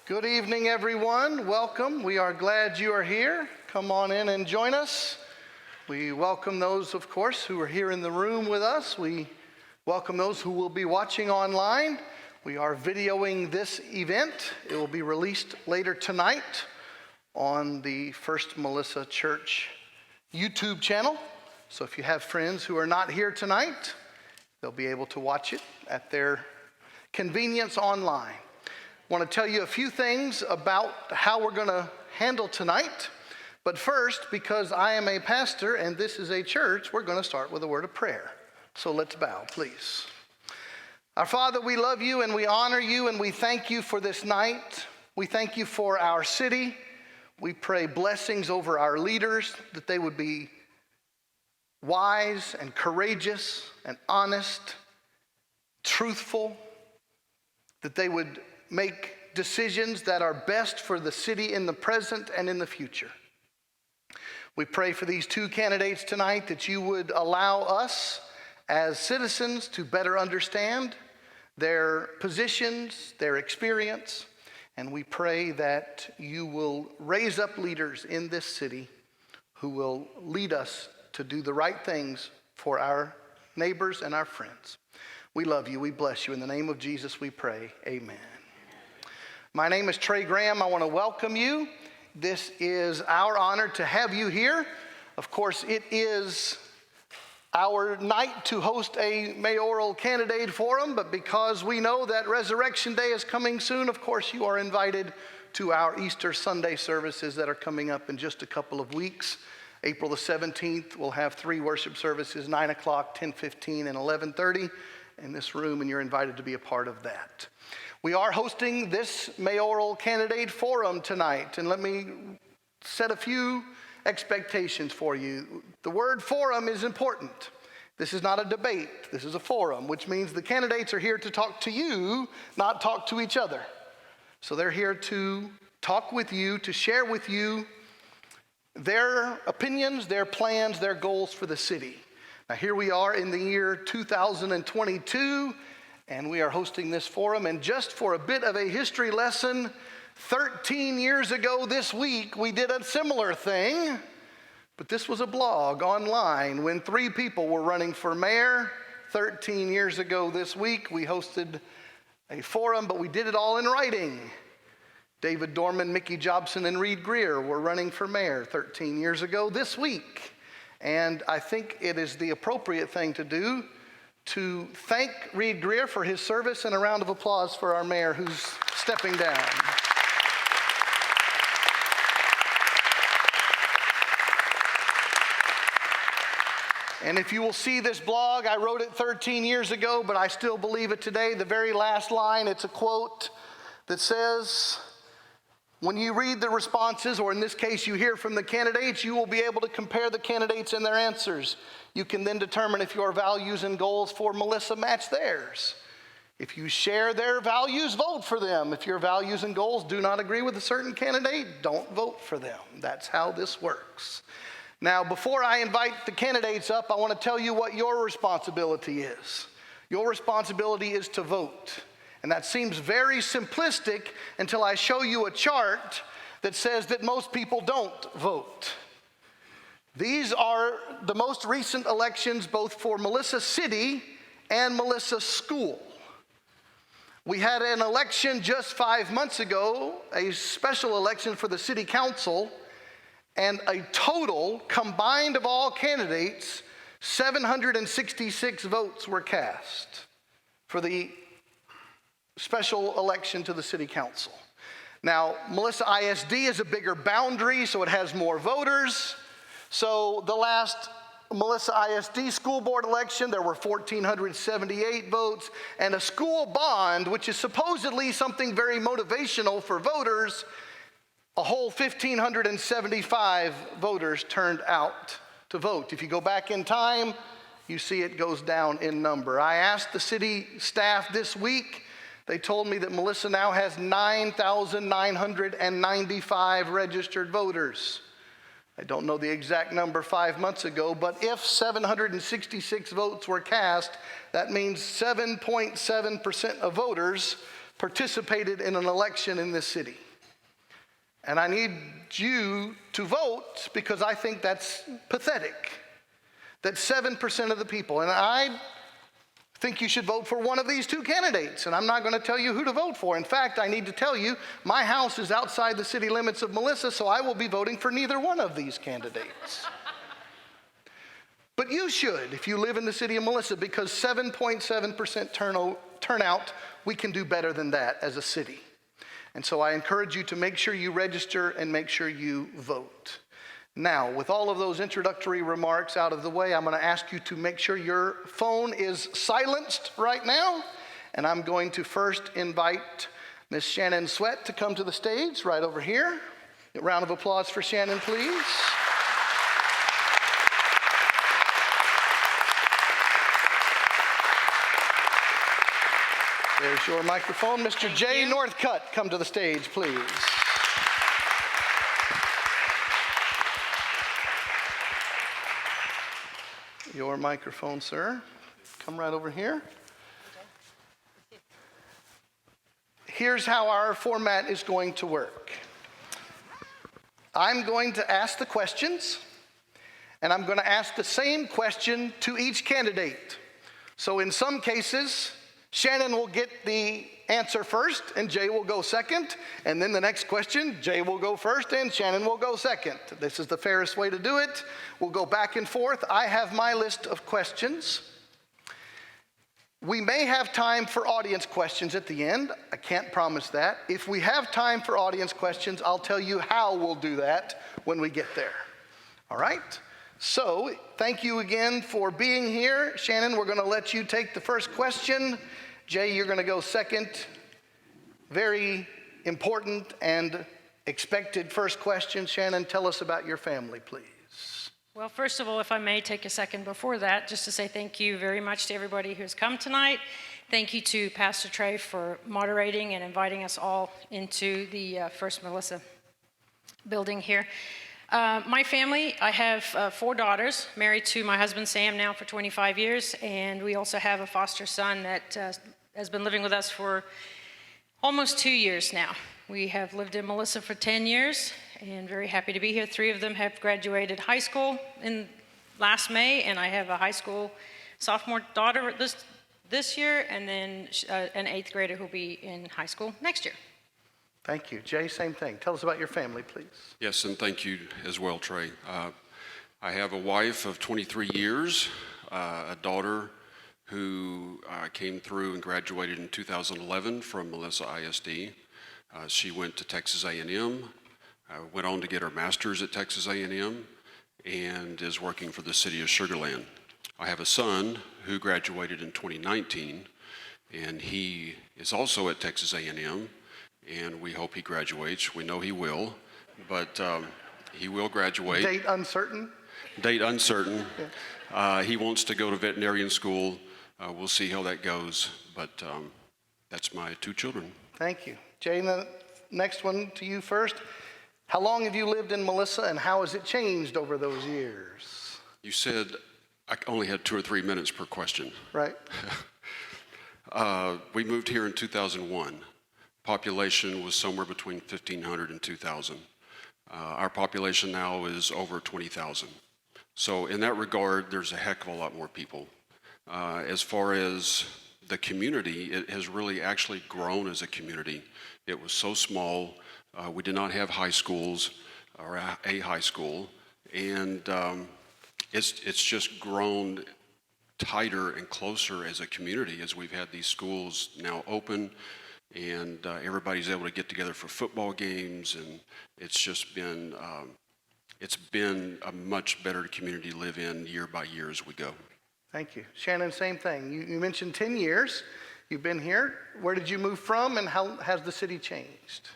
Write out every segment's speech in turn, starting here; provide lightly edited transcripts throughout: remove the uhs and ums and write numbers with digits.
Good evening, everyone. Welcome. We are glad you are here. Come on in and join us. We welcome those, of course, who are here in the room with us. We welcome those who will be watching online. We are videoing this event. It will be released later tonight on the First Melissa Church YouTube channel. So if you have friends who are not here tonight, they'll be able to watch it at their convenience online. I want to tell you a few things about how we're going to handle tonight. But first, because I am a pastor and this is a church, we're going to start with a word of prayer. So let's bow, please. Our Father, we love you and we honor you and we thank you for this night. We thank you for our city. We pray blessings over our leaders, that they would be wise and courageous and honest, truthful, that they would make decisions that are best for the city in the present and in the future. We pray for these two candidates tonight that you would allow us as citizens to better understand their positions, their experience, and we pray that you will raise up leaders in this city who will lead us to do the right things for our neighbors and our friends. We love you. We bless you. In the name of Jesus, we pray. Amen. My name is Trey Graham. I want to welcome you. This is our honor to have you here. Of course, it is our night to host a mayoral candidate forum, but because we know that Resurrection Day is coming soon, of course, you are invited to our Easter Sunday services that are coming up in just a couple of weeks. April the 17th, we'll have 3 worship services, 9 o'clock, 10:15, and 11:30 in this room, and you're invited to be a part of that. We are hosting this mayoral candidate forum tonight, and let me set a few expectations for you. The word forum is important. This is not a debate. This is a forum, which means the candidates are here to talk to you, not talk to each other. So they're here to talk with you, to share with you their opinions, their plans, their goals for the city. Now here we are in the year 2022, and we are hosting this forum. And just for a bit of a history lesson, 13 years ago this week, we did a similar thing, but this was a blog online when 3 people were running for mayor. 13 years ago this week, we hosted a forum, but we did it all in writing. David Dorman, Mickey Jobson, and Reed Greer were running for mayor 13 years ago this week. And I think it is the appropriate thing to do to thank Reed Greer for his service, and a round of applause for our mayor who's stepping down. And if you will see this blog, I wrote it 13 years ago, but I still believe it today. The very last line, it's a quote that says, when you read the responses, or in this case, you hear from the candidates, you will be able to compare the candidates and their answers. You can then determine if your values and goals for Melissa match theirs. If you share their values, vote for them. If your values and goals do not agree with a certain candidate, don't vote for them. That's how this works. Now, before I invite the candidates up, I want to tell you what your responsibility is. Your responsibility is to vote. And that seems very simplistic until I show you a chart that says that most people don't vote. These are the most recent elections both for Melissa City and Melissa School. We had an election just 5 months ago, a special election for the city council, and a total combined of all candidates, 766 votes were cast for the special election to the city council. Now, Melissa ISD is a bigger boundary, so it has more voters. So the last Melissa ISD school board election, there were 1,478 votes, and a school bond, which is supposedly something very motivational for voters, a whole 1,575 voters turned out to vote. If you go back in time, you see it goes down in number. I asked the city staff this week. They told me that Melissa now has 9,995 registered voters. I don't know the exact number 5 months ago, but if 766 votes were cast, that means 7.7% of voters participated in an election in this city. And I need you to vote because I think that's pathetic. That 7% of the people, and I think you should vote for one of these two candidates, and I'm not going to tell you who to vote for. In fact, I need to tell you, my house is outside the city limits of Melissa, so I will be voting for neither one of these candidates. But you should, if you live in the city of Melissa, because 7.7% turnout, we can do better than that as a city. And so I encourage you to make sure you register and make sure you vote. Now, with all of those introductory remarks out of the way, I'm going to ask you to make sure your phone is silenced right now. And I'm going to first invite Miss Shannon Sweat to come to the stage right over here. A round of applause for Shannon, please. There's your microphone. Mr. Jay Northcutt, come to the stage, please. Your microphone, sir. Come right over here. Here's how our format is going to work. I'm going to ask the questions, and I'm going to ask the same question to each candidate. So in some cases, Shannon will get the answer first, and Jay will go second. And then the next question, Jay will go first, and Shannon will go second. This is the fairest way to do it. We'll go back and forth. I have my list of questions. We may have time for audience questions at the end. I can't promise that. If we have time for audience questions, I'll tell you how we'll do that when we get there. All right? So, thank you again for being here. Shannon, we're going to let you take the first question. Jay, you're going to go second. Very important and expected first question. Shannon, tell us about your family, please. Well, first of all, if I may take a second before that, just to say thank you very much to everybody who's come tonight. Thank you to Pastor Trey for moderating and inviting us all into the First Melissa building here. My family, I have 4 daughters, married to my husband Sam now for 25 years, and we also have a foster son that has been living with us for almost 2 years now. We have lived in Melissa for 10 years, and very happy to be here. 3 of them have graduated high school in last May, and I have a high school sophomore daughter this year, and then an 8th grader who'll be in high school next year. Thank you. Jay, same thing. Tell us about your family, please. Yes, and thank you as well, Trey. I have a wife of 23 years, a daughter who came through and graduated in 2011 from Melissa ISD. She went to Texas A&M, went on to get her master's at Texas A&M, and is working for the city of Sugar Land. I have a son who graduated in 2019, and he is also at Texas A&M, and we hope he graduates. We know he will, but he will graduate. Date uncertain? Date uncertain. Yeah. He wants to go to veterinarian school. We'll see how that goes, but that's my 2 children. Thank you. Jay, the next one to you first. How long have you lived in Melissa, and how has it changed over those years? You said I only had 2 or 3 minutes per question. Right. We moved here in 2001. Population was somewhere between 1,500 and 2,000. Our population now is over 20,000. So in that regard, there's a heck of a lot more people. As far as the community, it has really actually grown as a community. It was so small. We did not have high schools or a high school, and it's just grown tighter and closer as a community as we've had these schools now open, and everybody's able to get together for football games, and it's just been a much better community to live in year by year as we go. Thank you. Shannon, same thing. You mentioned 10 years. You've been here. Where did you move from, and how has the city changed?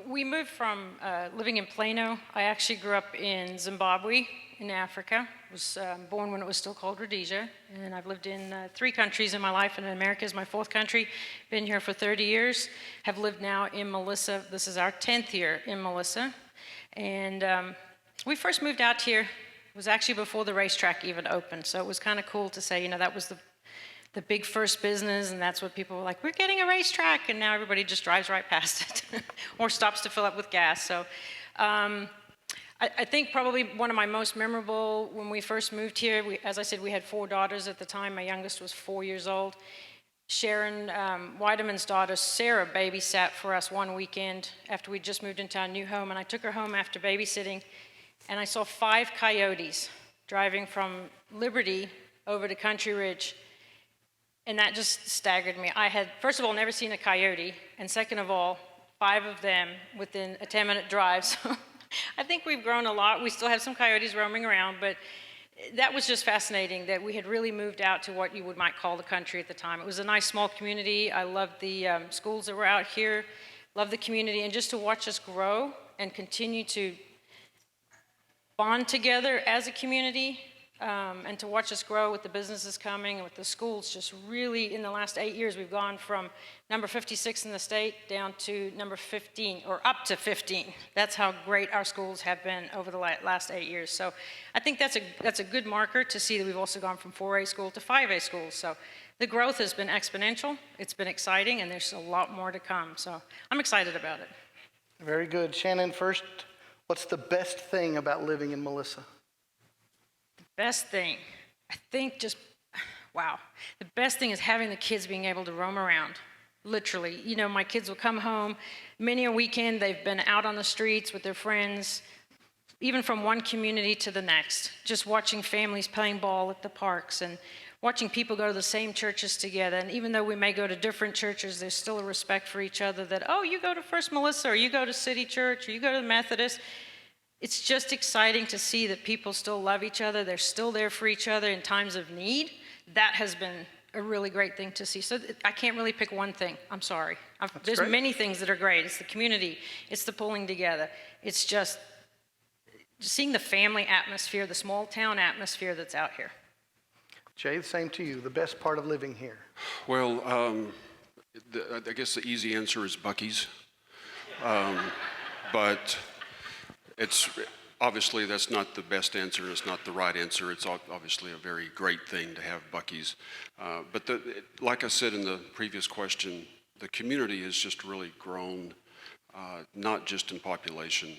We moved from living in Plano. I actually grew up in Zimbabwe in Africa. I was born when it was still called Rhodesia, and I've lived in 3 countries in my life, and America is my 4th country. Been here for 30 years. Have lived now in Melissa. This is our 10th year in Melissa, and we first moved out here. It was actually before the racetrack even opened, so it was kind of cool to say, that was the the big first business, and that's what people were like, we're getting a racetrack, and now everybody just drives right past it or stops to fill up with gas. So I think probably one of my most memorable when we first moved here, as I said, we had 4 daughters at the time. My youngest was 4 years old. Sharon Weideman's daughter, Sarah, babysat for us one weekend after we just moved into our new home, and I took her home after babysitting, and I saw 5 coyotes driving from Liberty over to Country Ridge, and that just staggered me. I had, first of all, never seen a coyote, and second of all, 5 of them within a 10-minute drive, so I think we've grown a lot. We still have some coyotes roaming around, but that was just fascinating that we had really moved out to what you might call the country at the time. It was a nice small community. I loved the schools that were out here, loved the community, and just to watch us grow and continue to bond together as a community, and to watch us grow with the businesses coming and with the schools. Just really, in the last 8 years, we've gone from number 56 in the state down to number 15, or up to 15. That's how great our schools have been over the last 8 years. So I think that's a good marker to see that we've also gone from 4A school to 5A schools. So the growth has been exponential. It's been exciting, and there's a lot more to come. So I'm excited about it. Very good. Shannon, first, what's the best thing about living in Melissa? Best thing, I think wow. The best thing is having the kids being able to roam around, literally. You know, my kids will come home, many a weekend they've been out on the streets with their friends, even from one community to the next, just watching families playing ball at the parks and watching people go to the same churches together. And even though we may go to different churches, there's still a respect for each other that, oh, you go to First Melissa, or you go to City Church, or you go to the Methodist. It's just exciting to see that people still love each other. They're still there for each other in times of need. That has been a really great thing to see. So I can't really pick one thing. I'm sorry. There's great. many things that are great. It's the community. It's the pulling together. It's just seeing the family atmosphere, the small town atmosphere that's out here. Jay, the same to you. The best part of living here? Well, I guess the easy answer is Buc-ee's. But it's obviously that's not the best answer. It's not the right answer. It's obviously a very great thing to have Buc-ee's. But like I said in the previous question, the community has just really grown, not just in population.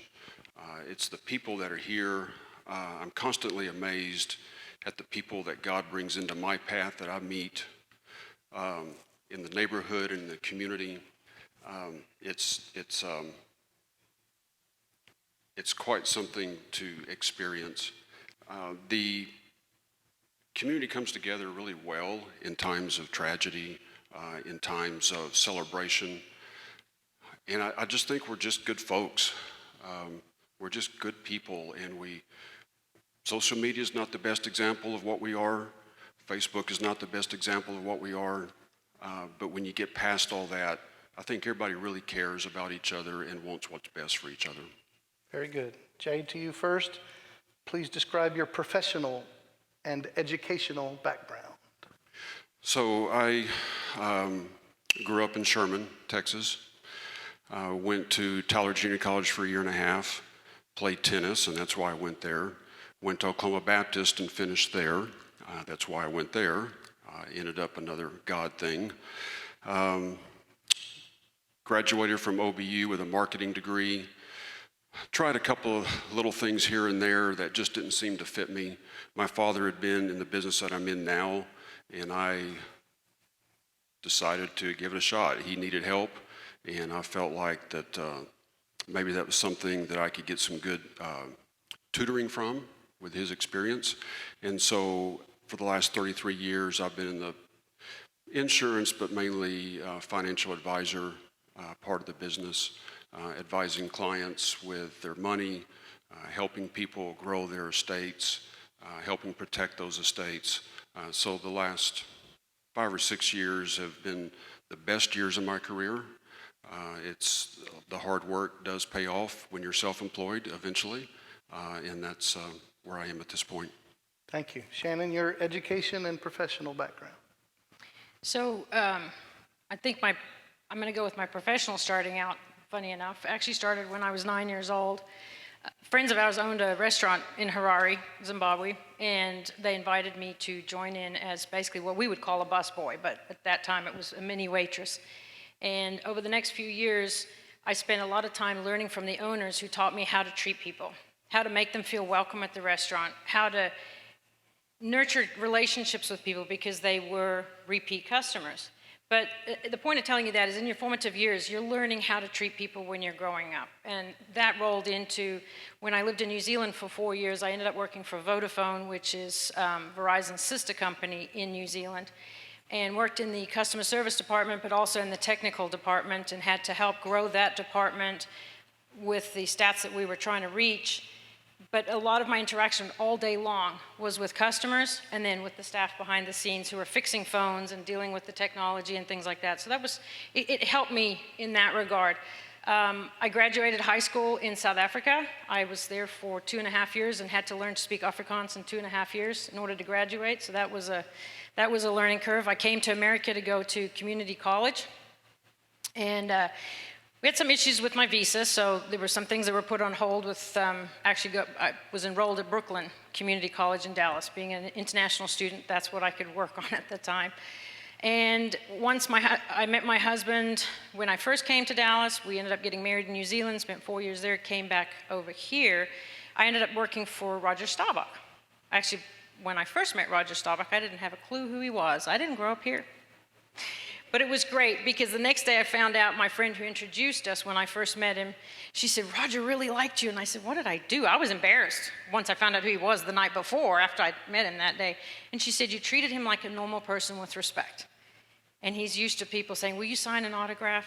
It's the people that are here. I'm constantly amazed at the people that God brings into my path that I meet in the neighborhood and the community. It's quite something to experience. The community comes together really well in times of tragedy, in times of celebration. And I just think we're just good folks. We're just good people, and social media is not the best example of what we are. Facebook is not the best example of what we are. But when you get past all that, I think everybody really cares about each other and wants what's best for each other. Very good. Jay, to you first. Please describe your professional and educational background. So I grew up in Sherman, Texas. Went to Tyler Junior College for a year and a half. Played tennis, and that's why I went there. Went to Oklahoma Baptist and finished there. That's why I went there. Ended up another God thing. Graduated from OBU with a marketing degree. Tried a couple of little things here and there that just didn't seem to fit me. My father had been in the business that I'm in now, and I decided to give it a shot. He needed help, and I felt like that maybe that was something that I could get some good tutoring from with his experience. And so for the last 33 years, I've been in the insurance, but mainly financial advisor part of the business. Advising clients with their money, helping people grow their estates, helping protect those estates. So the last 5 or 6 years have been the best years of my career. It's the hard work does pay off when you're self-employed eventually, and that's where I am at this point. Thank you. Shannon, your education and professional background. So I think I'm going to go with my professional starting out. Funny enough, I actually started when I was 9 years old. Friends of ours owned a restaurant in Harare, Zimbabwe, and they invited me to join in as basically what we would call a busboy, but at that time it was a mini waitress. And over the next few years, I spent a lot of time learning from the owners who taught me how to treat people, how to make them feel welcome at the restaurant, how to nurture relationships with people because they were repeat customers. But the point of telling you that is in your formative years, you're learning how to treat people when you're growing up. And that rolled into, when I lived in New Zealand for 4 years, I ended up working for Vodafone, which is Verizon's sister company in New Zealand, and worked in the customer service department, but also in the technical department, and had to help grow that department with the stats that we were trying to reach. But a lot of my interaction all day long was with customers and then with the staff behind the scenes who were fixing phones and dealing with the technology and things like that. So that was, it helped me in that regard. I graduated high school in South Africa. I was there for 2.5 years and had to learn to speak Afrikaans in 2.5 years in order to graduate. So that was a learning curve. I came to America to go to community college. And we had some issues with my visa, so there were some things that were put on hold with, I was enrolled at Brooklyn Community College in Dallas. Being an international student, that's what I could work on at the time. And once I met my husband when I first came to Dallas, we ended up getting married in New Zealand, spent 4 years there, came back over here. I ended up working for Roger Staubach. Actually, when I first met Roger Staubach, I didn't have a clue who he was. I didn't grow up here. But it was great because the next day I found out my friend who introduced us when I first met him, she said, Roger really liked you. And I said, what did I do? I was embarrassed once I found out who he was the night before after I met him that day. And she said, you treated him like a normal person with respect. And he's used to people saying, will you sign an autograph?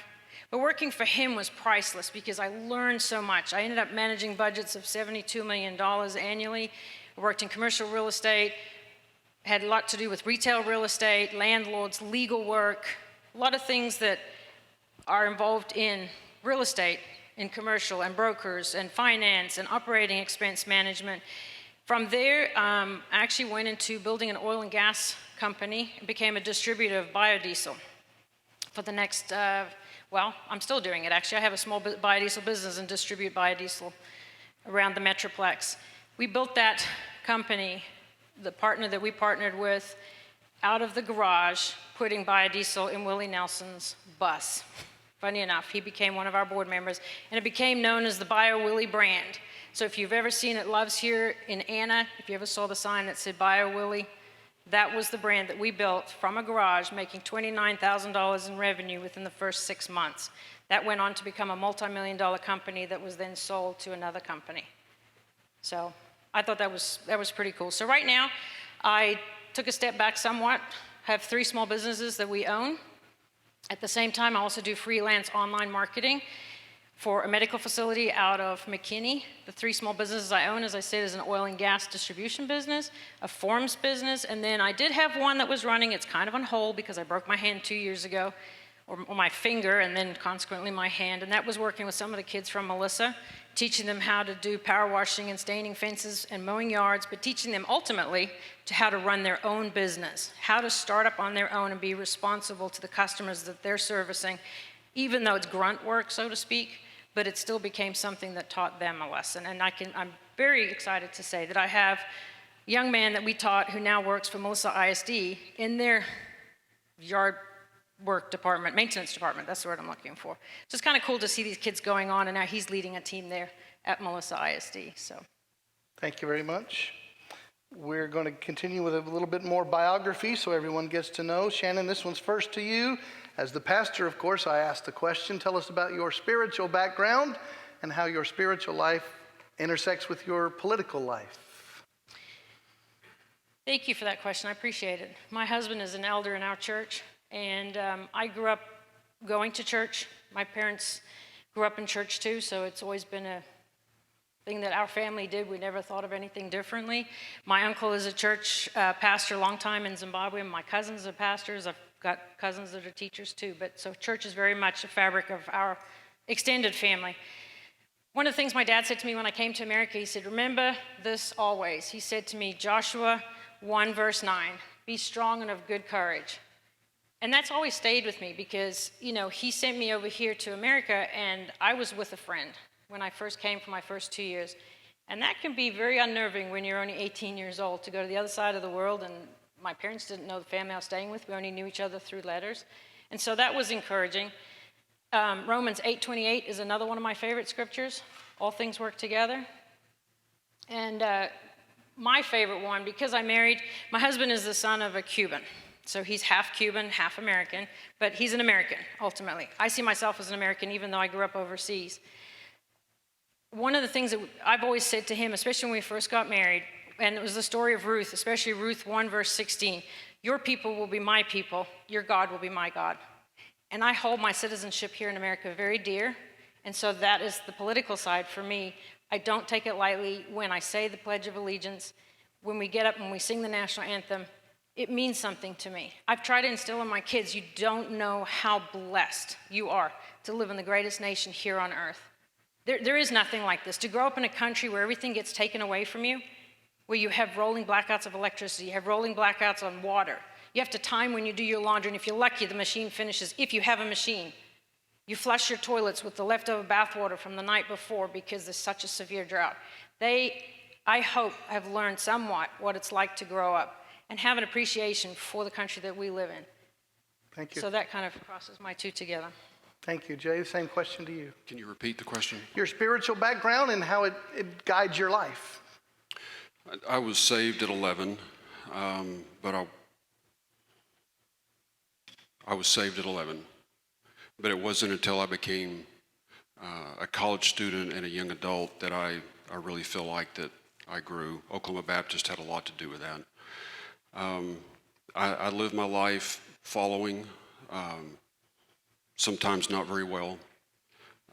But working for him was priceless because I learned so much. I ended up managing budgets of $72 million annually. I worked in commercial real estate, had a lot to do with retail real estate, landlords, legal work, a lot of things that are involved in real estate, in commercial and brokers and finance and operating expense management. From there, I actually went into building an oil and gas company and became a distributor of biodiesel. For the next, well, I'm still doing it actually. I have a small biodiesel business and distribute biodiesel around the Metroplex. We built that company, the partner that we partnered with, out of the garage, putting biodiesel in Willie Nelson's bus. Funny enough, he became one of our board members, and it became known as the Bio Willie brand. So if you've ever seen it, Love's here in Anna, if you ever saw the sign that said Bio Willie, that was the brand that we built from a garage, making $29,000 in revenue within the first 6 months. That went on to become a multi-million-dollar company that was then sold to another company. So I thought that was pretty cool. So right now, I took a step back somewhat, have 3 small businesses that we own. At the same time, I also do freelance online marketing for a medical facility out of McKinney. The 3 small businesses I own, as I said, is an oil and gas distribution business, a forms business, and then I did have one that was running. It's kind of on hold because I broke my hand 2 years ago, or my finger, and then consequently my hand, and that was working with some of the kids from Melissa, teaching them how to do power washing and staining fences and mowing yards, but teaching them ultimately to how to run their own business, how to start up on their own and be responsible to the customers that they're servicing, even though it's grunt work, so to speak, but it still became something that taught them a lesson. And I'm very excited to say that I have a young man that we taught who now works for Melissa ISD in their yard work department, maintenance department, that's the word I'm looking for. So it's kind of cool to see these kids going on, and now he's leading a team there at Melissa ISD, so. Thank you very much. We're going to continue with a little bit more biography so everyone gets to know. Shannon, this one's first to you. As the pastor, of course, I asked the question, tell us about your spiritual background and how your spiritual life intersects with your political life. Thank you for that question, I appreciate it. My husband is an elder in our church, and I grew up going to church. My parents grew up in church too, so it's always been a thing that our family did. We never thought of anything differently. My uncle is a church pastor, long time in Zimbabwe. My cousins are pastors. I've got cousins that are teachers too. But so church is very much a fabric of our extended family. One of the things my dad said to me when I came to America, he said, remember this always. He said to me, Joshua 1 verse 9, be strong and of good courage. And that's always stayed with me because, you know, he sent me over here to America, and I was with a friend when I first came for my first 2 years. And that can be very unnerving when you're only 18 years old, to go to the other side of the world. And my parents didn't know the family I was staying with. We only knew each other through letters. And so that was encouraging. Romans 8:28 is another one of my favorite scriptures. All things work together. And my favorite one, because I married, my husband is the son of a Cuban. So he's half Cuban, half American, but he's an American, ultimately. I see myself as an American, even though I grew up overseas. One of the things that I've always said to him, especially when we first got married, and it was the story of Ruth, especially Ruth 1, verse 16, your people will be my people, your God will be my God. And I hold my citizenship here in America very dear, and so that is the political side for me. I don't take it lightly when I say the Pledge of Allegiance, when we get up and we sing the national anthem. It means something to me. I've tried to instill in my kids, you don't know how blessed you are to live in the greatest nation here on earth. There is nothing like this. To grow up in a country where everything gets taken away from you, where you have rolling blackouts of electricity, you have rolling blackouts on water. You have to time when you do your laundry, and if you're lucky, the machine finishes, if you have a machine. You flush your toilets with the leftover bathwater from the night before because there's such a severe drought. I hope, have learned somewhat what it's like to grow up and have an appreciation for the country that we live in. Thank you. So that kind of crosses my two together. Thank you, Jay. Same question to you. Can you repeat the question? Your spiritual background and how it guides your life. I was saved at 11, but I was saved at 11. But it wasn't until I became a college student and a young adult that I really feel like that I grew. Oklahoma Baptist had a lot to do with that. I lived my life following, sometimes not very well.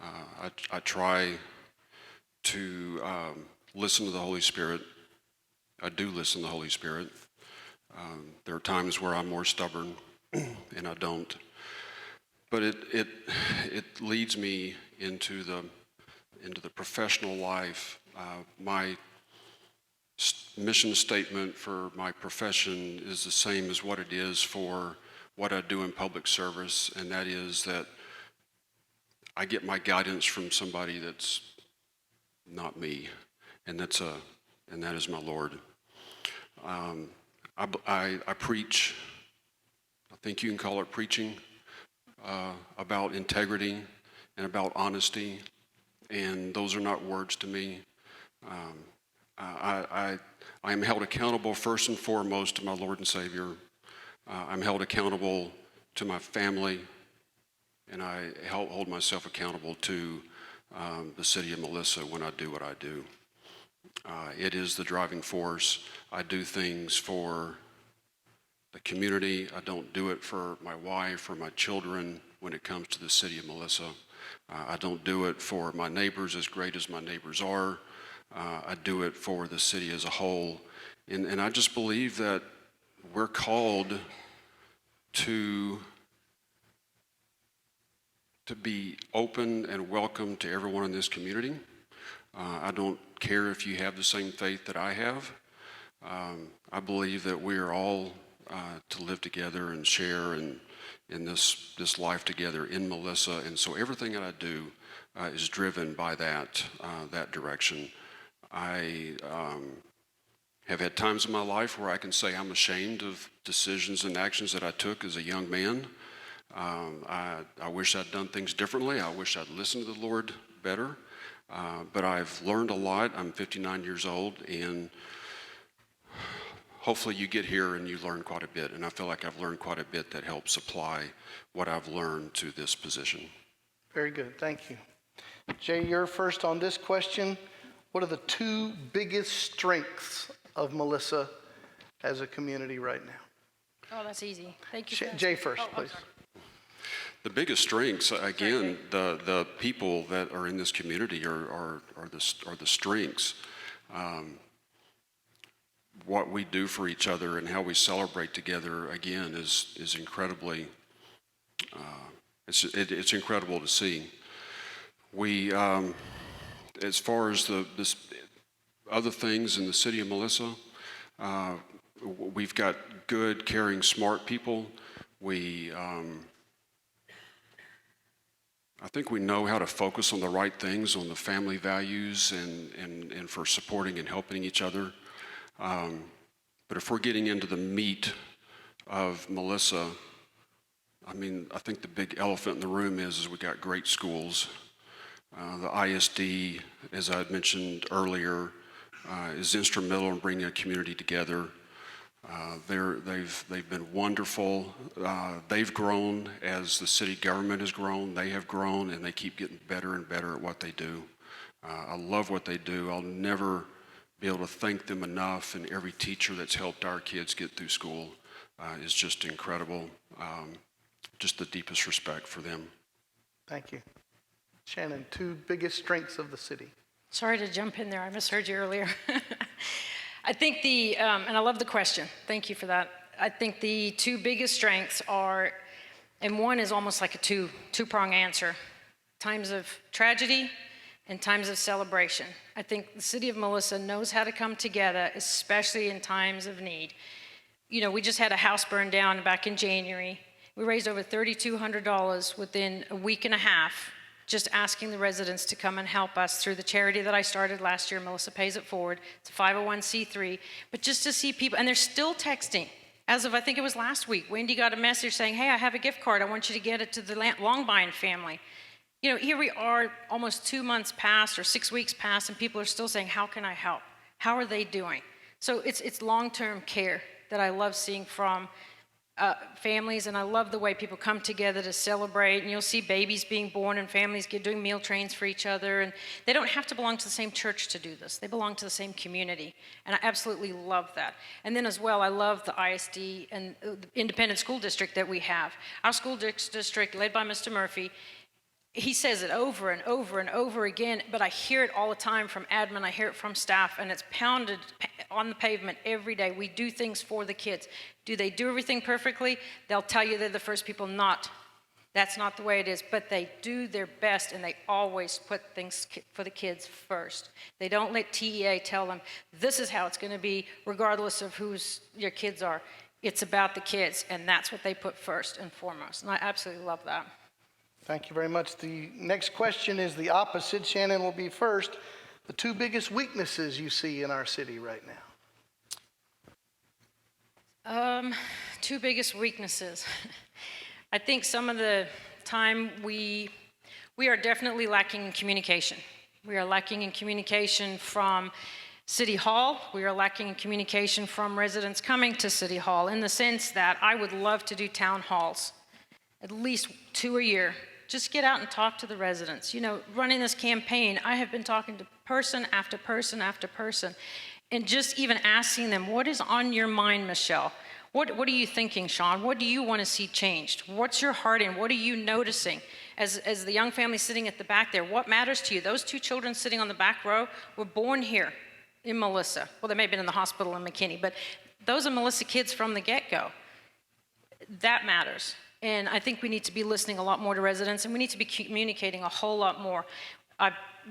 I try to listen to the Holy Spirit. I do listen to the Holy Spirit. There are times where I'm more stubborn and I don't. But it leads me into the professional life. My mission statement for my profession is the same as what it is for what I do in public service, and that is that I get my guidance from somebody that's not me, and that is my Lord. I preach. I think you can call it preaching. About integrity and about honesty, and those are not words to me. I am held accountable first and foremost to my Lord and Savior. I'm held accountable to my family, and I hold myself accountable to the city of Melissa when I do what I do. It is the driving force. I do things for the community. I don't do it for my wife or my children when it comes to the city of Melissa. I don't do it for my neighbors, as great as my neighbors are. I do it for the city as a whole. And I just believe that we're called to be open and welcome to everyone in this community. I don't care if you have the same faith that I have. I believe that we are all to live together and share in this life together in Melissa, and so everything that I do is driven by that direction. I have had times in my life where I can say I'm ashamed of decisions and actions that I took as a young man. I wish I'd done things differently. I wish I'd listened to the Lord better, but I've learned a lot. I'm 59 years old, and hopefully you get here and you learn quite a bit, and I feel like I've learned quite a bit that helps supply what I've learned to this position. Very good, thank you. Jay, you're first on this question. What are the two biggest strengths of Melissa as a community right now? Oh, that's easy. Thank you. Jay first, please. Sorry. The biggest strengths, again, the people that are in this community are the strengths. What we do for each other and how we celebrate together, again, is incredibly, it's incredible to see. We, as far as this other things in the city of Melissa, we've got good, caring, smart people. I think we know how to focus on the right things, on the family values and for supporting and helping each other. But if we're getting into the meat of Melissa, I mean, I think the big elephant in the room is we got great schools. The ISD, as I had mentioned earlier, is instrumental in bringing a community together. They've been wonderful. They've grown as the city government has grown. They have grown, and they keep getting better and better at what they do. I love what they do. I'll never be able to thank them enough, and every teacher that's helped our kids get through school is just incredible. Just the deepest respect for them. Thank you. Shannon, two biggest strengths of the city. Sorry to jump in there. I misheard you earlier. I think and I love the question. Thank you for that. I think the two biggest strengths are, and one is almost like a two-prong answer, times of tragedy and times of celebration. I think the city of Melissa knows how to come together, especially in times of need. You know, we just had a house burn down back in January. We raised over $3,200 within a week and a half, just asking the residents to come and help us through the charity that I started last year, Melissa Pays It Forward. It's a 501c3, but just to see people, and they're still texting. As of, I think it was last week, Wendy got a message saying, hey, I have a gift card. I want you to get it to the Longbine family. You know, here we are almost 2 months past or 6 weeks past, and people are still saying, how can I help? How are they doing? So it's long-term care that I love seeing from families, and I love the way people come together to celebrate, and you'll see babies being born and families doing meal trains for each other, and they don't have to belong to the same church to do this. They belong to the same community, and I absolutely love that. And then as well, I love the ISD and the independent school district that we have. Our school district, led by Mr. Murphy, he says it over and over and over again, but I hear it all the time from admin, I hear it from staff, and it's pounded on the pavement every day. We do things for the kids. Do they do everything perfectly? They'll tell you they're the first people not. That's not the way it is, but they do their best, and they always put things for the kids first. They don't let TEA tell them, this is how it's going to be, regardless of whose your kids are. It's about the kids, and that's what they put first and foremost, and I absolutely love that. Thank you very much. The next question is the opposite. Shannon will be first. The two biggest weaknesses you see in our city right now? Two biggest weaknesses. I think some of the time we are definitely lacking in communication. We are lacking in communication from City Hall. We are lacking in communication from residents coming to City Hall, in the sense that I would love to do town halls, at least 2 a year. Just get out and talk to the residents. You know, running this campaign, I have been talking to person after person after person, and just even asking them, what is on your mind, Michelle? What are you thinking, Sean? What do you want to see changed? What's your heart in? What are you noticing? As the young family sitting at the back there, what matters to you? Those two children sitting on the back row were born here in Melissa. Well, they may have been in the hospital in McKinney, but those are Melissa kids from the get-go. That matters. And I think we need to be listening a lot more to residents, and we need to be communicating a whole lot more.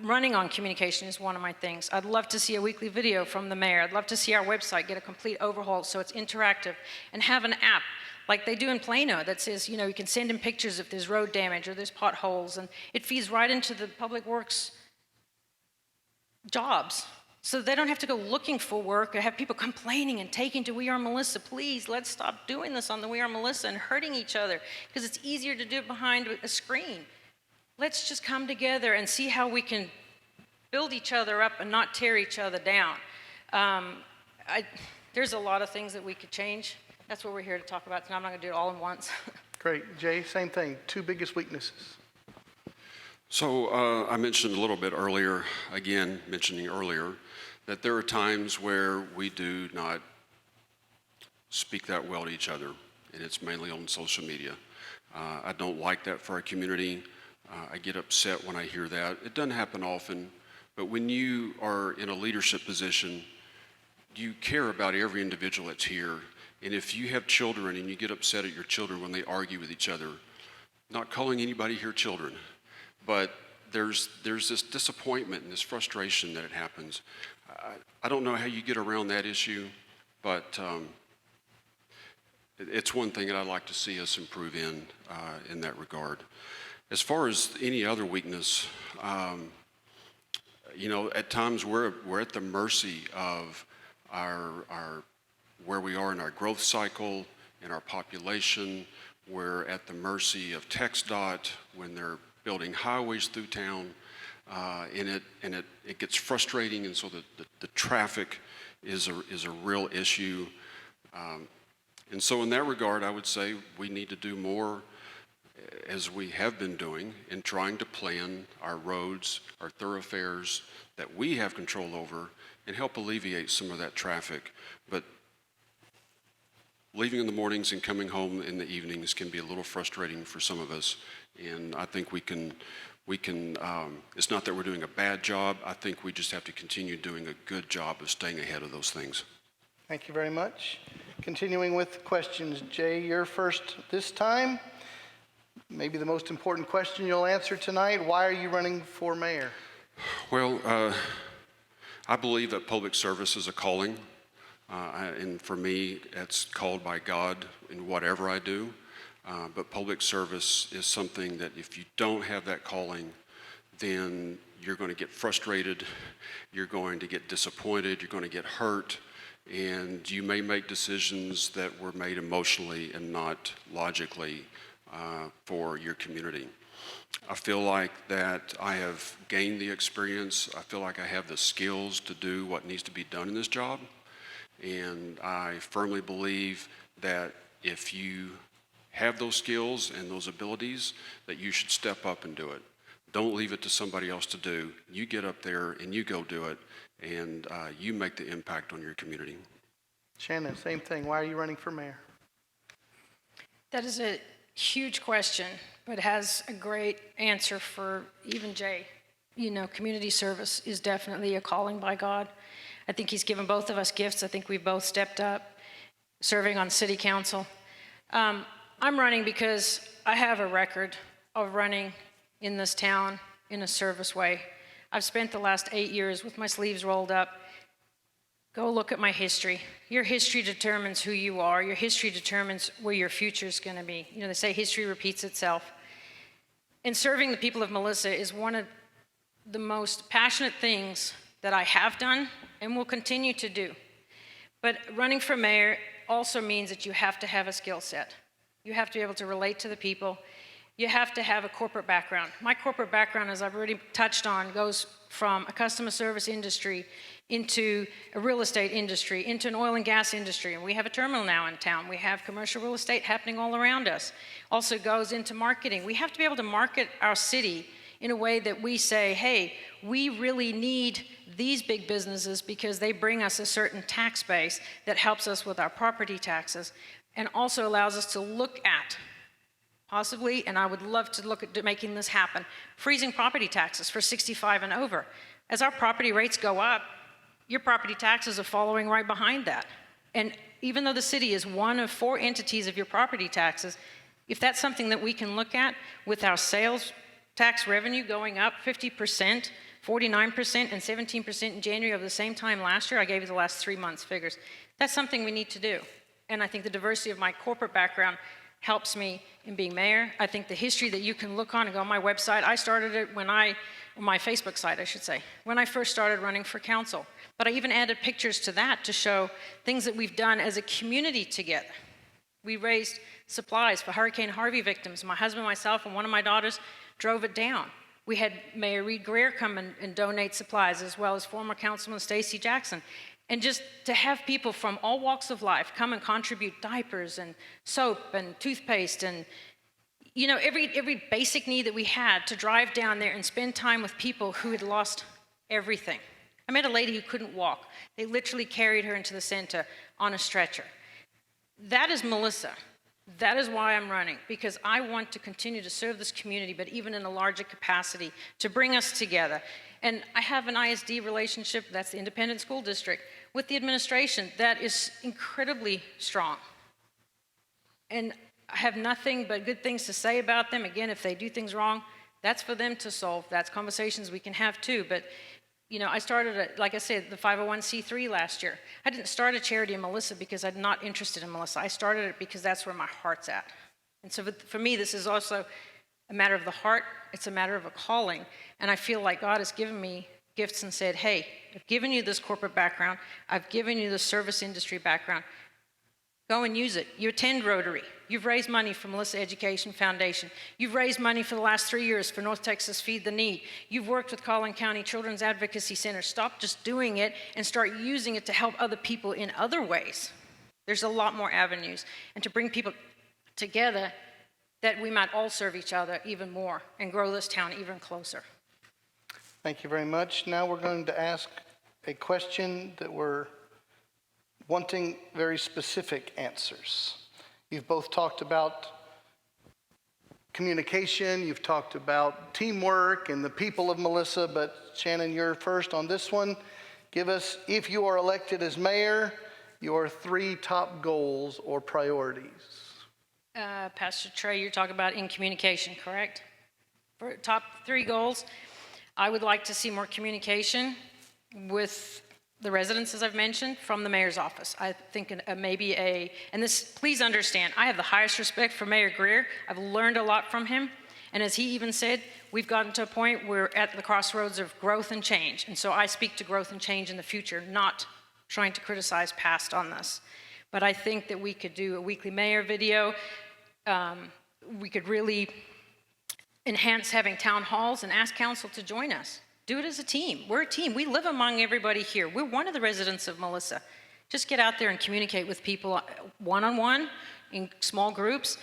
Running on communication is one of my things. I'd love to see a weekly video from the mayor. I'd love to see our website get a complete overhaul so it's interactive, and have an app like they do in Plano that says, you know, you can send in pictures if there's road damage or there's potholes, and it feeds right into the public works jobs. So they don't have to go looking for work or have people complaining and taking to We Are Melissa. Please, let's stop doing this on the We Are Melissa and hurting each other, because it's easier to do it behind a screen. Let's just come together and see how we can build each other up and not tear each other down. There's a lot of things that we could change. That's what we're here to talk about tonight. I'm not going to do it all at once. Great. Jay, same thing. Two biggest weaknesses. So I mentioned a little bit earlier, again, mentioning earlier, that there are times where we do not speak that well to each other, and it's mainly on social media. I don't like that for our community. I get upset when I hear that. It doesn't happen often, but when you are in a leadership position, you care about every individual that's here. And if you have children and you get upset at your children when they argue with each other, not calling anybody here children, but there's this disappointment and this frustration that it happens. I don't know how you get around that issue, but it's one thing that I'd like to see us improve in that regard. As far as any other weakness, at times we're at the mercy of our where we are in our growth cycle, in our population. We're at the mercy of TxDOT when they're building highways through town, and it gets frustrating, and so the traffic is a real issue. And so in that regard, I would say we need to do more, as we have been doing, in trying to plan our roads, our thoroughfares that we have control over, and help alleviate some of that traffic. But leaving in the mornings and coming home in the evenings can be a little frustrating for some of us. And I think we can, it's not that we're doing a bad job. I think we just have to continue doing a good job of staying ahead of those things. Thank you very much. Continuing with questions, Jay, you're first this time. Maybe the most important question you'll answer tonight: why are you running for mayor? Well, I believe that public service is a calling, and for me, it's called by God in whatever I do. But public service is something that if you don't have that calling, then you're going to get frustrated, you're going to get disappointed, you're going to get hurt, and you may make decisions that were made emotionally and not logically for your community. I feel like that I have gained the experience. I feel like I have the skills to do what needs to be done in this job. And I firmly believe that if you have those skills and those abilities, that you should step up and do it. Don't leave it to somebody else to do. You get up there and you go do it, and you make the impact on your community. Shannon, same thing. Why are you running for mayor? That is a huge question, but has a great answer for even Jay. Community service is definitely a calling by God. I think he's given both of us gifts. I think we've both stepped up, serving on city council. I'm running because I have a record of running in this town in a service way. I've spent the last 8 years with my sleeves rolled up. Go look at my history. Your history determines who you are. Your history determines where your future is going to be. They say history repeats itself. And serving the people of Melissa is one of the most passionate things that I have done and will continue to do. But running for mayor also means that you have to have a skill set. You have to be able to relate to the people. You have to have a corporate background. My corporate background, as I've already touched on, goes from a customer service industry into a real estate industry, into an oil and gas industry. And we have a terminal now in town. We have commercial real estate happening all around us. Also goes into marketing. We have to be able to market our city in a way that we say, hey, we really need these big businesses because they bring us a certain tax base that helps us with our property taxes and also allows us to look at possibly, and I would love to look at making this happen, freezing property taxes for 65 and over. As our property rates go up, your property taxes are following right behind that. And even though the city is one of 4 entities of your property taxes, if that's something that we can look at with our sales tax revenue going up 50%, 49%, and 17% in January of the same time last year, I gave you the last 3 months figures, that's something we need to do. And I think the diversity of my corporate background helps me in being mayor. I think the history that you can look on and go on my website, I started it my Facebook site, I should say, when I first started running for council. But I even added pictures to that to show things that we've done as a community together. We raised supplies for Hurricane Harvey victims. My husband, myself, and one of my daughters drove it down. We had Mayor Reed Greer come and donate supplies, as well as former Councilman Stacey Jackson. And just to have people from all walks of life come and contribute diapers and soap and toothpaste and every basic need that we had, to drive down there and spend time with people who had lost everything. I met a lady who couldn't walk. They literally carried her into the center on a stretcher. That is Melissa. That is why I'm running, because I want to continue to serve this community, but even in a larger capacity, to bring us together. And I have an ISD relationship, that's the Independent School District, with the administration that is incredibly strong. And I have nothing but good things to say about them. Again, if they do things wrong, that's for them to solve. That's conversations we can have too. But I started, like I said, the 501c3 last year. I didn't start a charity in Melissa because I'm not interested in Melissa. I started it because that's where my heart's at. And so for me, this is also a matter of the heart. It's a matter of a calling. And I feel like God has given me gifts and said, hey, I've given you this corporate background. I've given you the service industry background. Go and use it. You attend Rotary. You've raised money for Melissa Education Foundation. You've raised money for the last 3 years for North Texas Feed the Need. You've worked with Collin County Children's Advocacy Center. Stop just doing it and start using it to help other people in other ways. There's a lot more avenues. And to bring people together that we might all serve each other even more and grow this town even closer. Thank you very much. Now we're going to ask a question that we're wanting very specific answers. You've both talked about communication, you've talked about teamwork and the people of Melissa, but Shannon, you're first on this one. Give us, if you are elected as mayor, your 3 top goals or priorities. Pastor Trey, you're talking about in communication, correct? For top 3 goals, I would like to see more communication with the residents, as I've mentioned, from the mayor's office. I think and this, please understand, I have the highest respect for Mayor Greer. I've learned a lot from him. And as he even said, we've gotten to a point where we're at the crossroads of growth and change. And so I speak to growth and change in the future, not trying to criticize past on this. But I think that we could do a weekly mayor video. We could really enhance having town halls and ask council to join us. Do it as a team. We're a team. We live among everybody here. We're one of the residents of Melissa. Just get out there and communicate with people one-on-one, in small groups,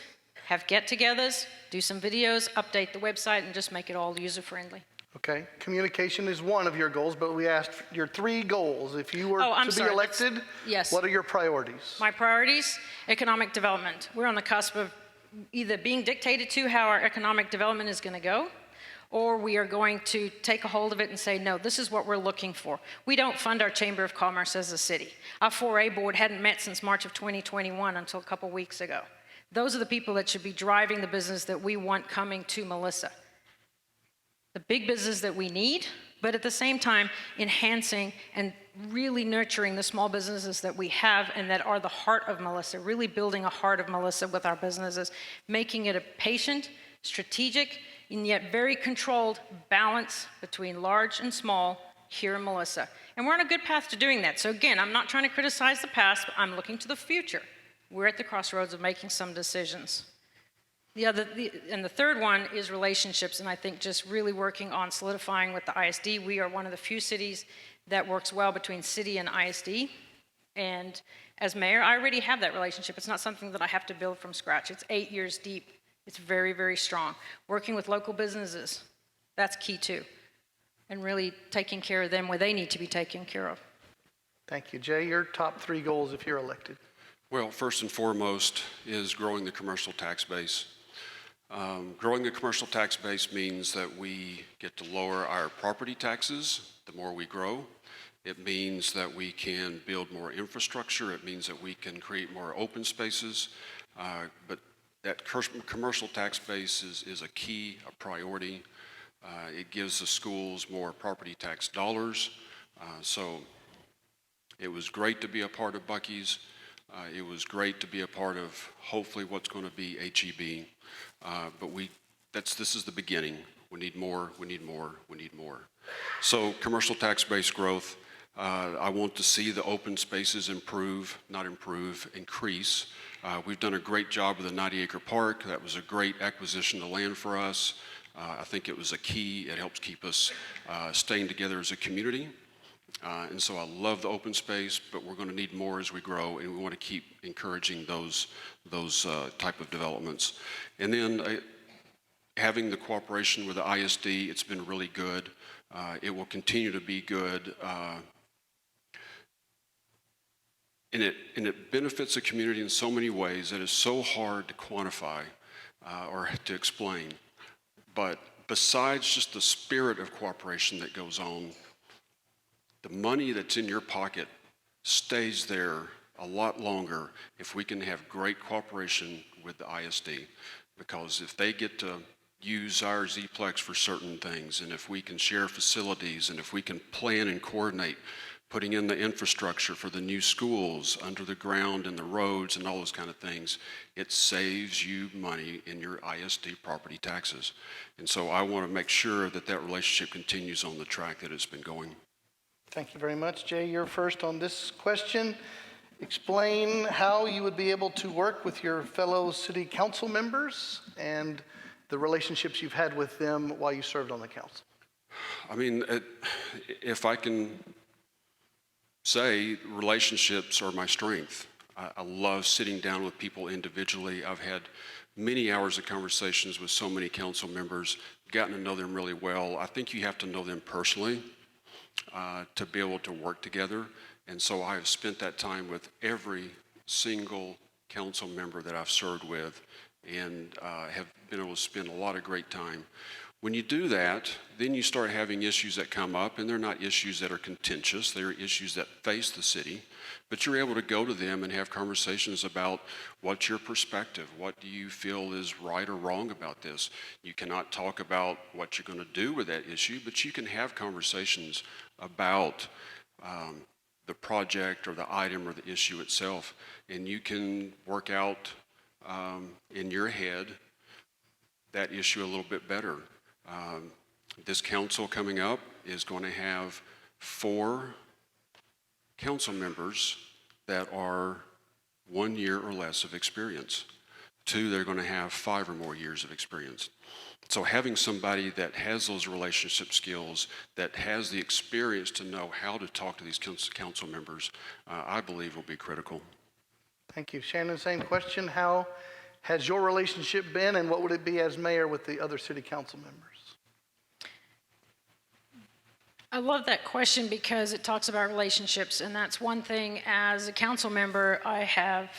have get-togethers, do some videos, update the website, and just make it all user-friendly. Okay, communication is one of your goals, but we asked your 3 goals. If you were to be elected, yes. What are your priorities? My priorities, economic development. We're on the cusp of either being dictated to how our economic development is going to go, or we are going to take a hold of it and say, no, this is what we're looking for. We don't fund our Chamber of Commerce as a city. Our 4A board hadn't met since March of 2021 until a couple weeks ago. Those are the people that should be driving the business that we want coming to Melissa. The big business that we need, but at the same time, enhancing and really nurturing the small businesses that we have and that are the heart of Melissa, really building a heart of Melissa with our businesses, making it a patient, strategic, and yet very controlled balance between large and small here in Melissa. And we're on a good path to doing that. So again, I'm not trying to criticize the past, but I'm looking to the future. We're at the crossroads of making some decisions. The third one is relationships, and I think just really working on solidifying with the ISD. We are one of the few cities that works well between city and ISD. And as mayor, I already have that relationship. It's not something that I have to build from scratch. It's 8 years deep. It's very, very strong. Working with local businesses, that's key too. And really taking care of them where they need to be taken care of. Thank you. Jay, your top 3 goals if you're elected. Well, first and foremost is growing the commercial tax base. Growing the commercial tax base means that we get to lower our property taxes the more we grow. It means that we can build more infrastructure. It means that we can create more open spaces. But that commercial tax base is a key, a priority. It gives the schools more property tax dollars. So it was great to be a part of Buc-ee's. It was great to be a part of hopefully what's going to be HEB. But this is the beginning. We need more, we need more, we need more. So commercial tax base growth, I want to see the open spaces improve, not improve, increase. We've done a great job with the 90-acre park. That was a great acquisition of land for us. I think it was a key. It helps keep us staying together as a community. And so I love the open space, but we're going to need more as we grow, and we want to keep encouraging those type of developments. And then having the cooperation with the ISD, it's been really good. It will continue to be good. And it benefits the community in so many ways that is so hard to quantify or to explain. But besides just the spirit of cooperation that goes on, the money that's in your pocket stays there a lot longer if we can have great cooperation with the ISD. Because if they get to use our Z-Plex for certain things, and if we can share facilities, and if we can plan and coordinate putting in the infrastructure for the new schools, under the ground and the roads and all those kind of things, it saves you money in your ISD property taxes. And so I want to make sure that that relationship continues on the track that it's been going. Thank you very much. Jay, you're first on this question. Explain how you would be able to work with your fellow city council members and the relationships you've had with them while you served on the council. I mean, if I can say, relationships are my strength. I love sitting down with people individually. I've had many hours of conversations with so many council members, gotten to know them really well. I think you have to know them personally to be able to work together. And so I have spent that time with every single council member that I've served with, and have been able to spend a lot of great time. When you do that, then you start having issues that come up, and they're not issues that are contentious. They're issues that face the city. But you're able to go to them and have conversations about what's your perspective. What do you feel is right or wrong about this? You cannot talk about what you're going to do with that issue, but you can have conversations about the project or the item or the issue itself. And you can work out in your head that issue a little bit better. This council coming up is going to have 4 council members that are 1 year or less of experience. 2, they're going to have 5 or more years of experience. So having somebody that has those relationship skills, that has the experience to know how to talk to these council members, I believe will be critical. Thank you. Shannon, same question. How has your relationship been, and what would it be as mayor with the other city council members? I love that question because it talks about relationships, and that's one thing as a council member I have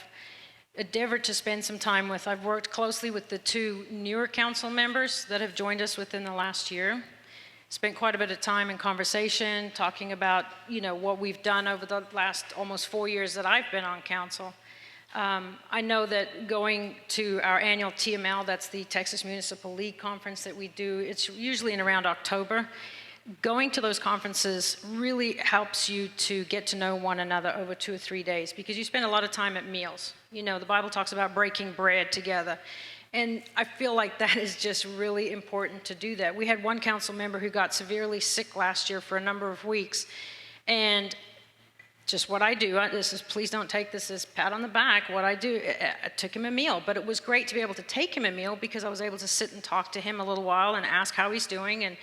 endeavored to spend some time with. I've worked closely with the 2 newer council members that have joined us within the last year. Spent quite a bit of time in conversation, talking about, what we've done over the last almost 4 years that I've been on council. I know that going to our annual TML, that's the Texas Municipal League Conference that we do, it's usually in around October. Going to those conferences really helps you to get to know one another over 2 or 3 days, because you spend a lot of time at meals. The Bible talks about breaking bread together. And I feel like that is just really important to do that. We had one council member who got severely sick last year for a number of weeks. And just what I do, please don't take this as pat on the back. What I do, I took him a meal, but it was great to be able to take him a meal because I was able to sit and talk to him a little while and ask how he's doing. And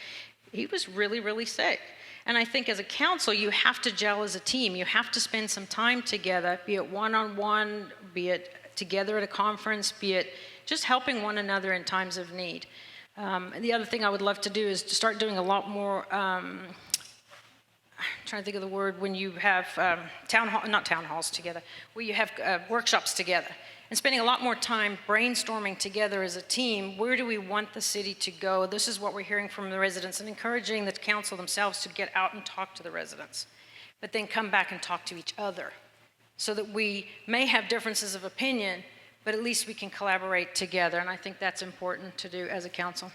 he was really, really sick. And I think as a council, you have to gel as a team. You have to spend some time together, be it one-on-one, be it together at a conference, be it just helping one another in times of need. The other thing I would love to do is to start doing a lot more, I'm trying to think of the word, when you have not town halls together, where you have workshops together. And spending a lot more time brainstorming together as a team, where do we want the city to go? This is what we're hearing from the residents, and encouraging the council themselves to get out and talk to the residents, but then come back and talk to each other, so that we may have differences of opinion, but at least we can collaborate together, and I think that's important to do as a council.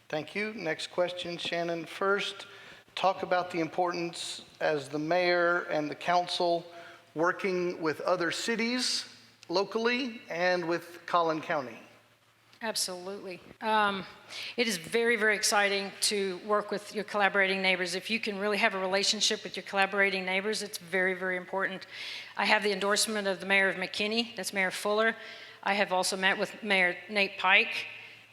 Thank you. Next question, Shannon. First, talk about the importance as the mayor and the council working with other cities locally and with Collin County. Absolutely. It is very, very exciting to work with your collaborating neighbors. If you can really have a relationship with your collaborating neighbors, it's very, very important. I have the endorsement of the mayor of McKinney, that's Mayor Fuller. I have also met with Mayor Nate Pike,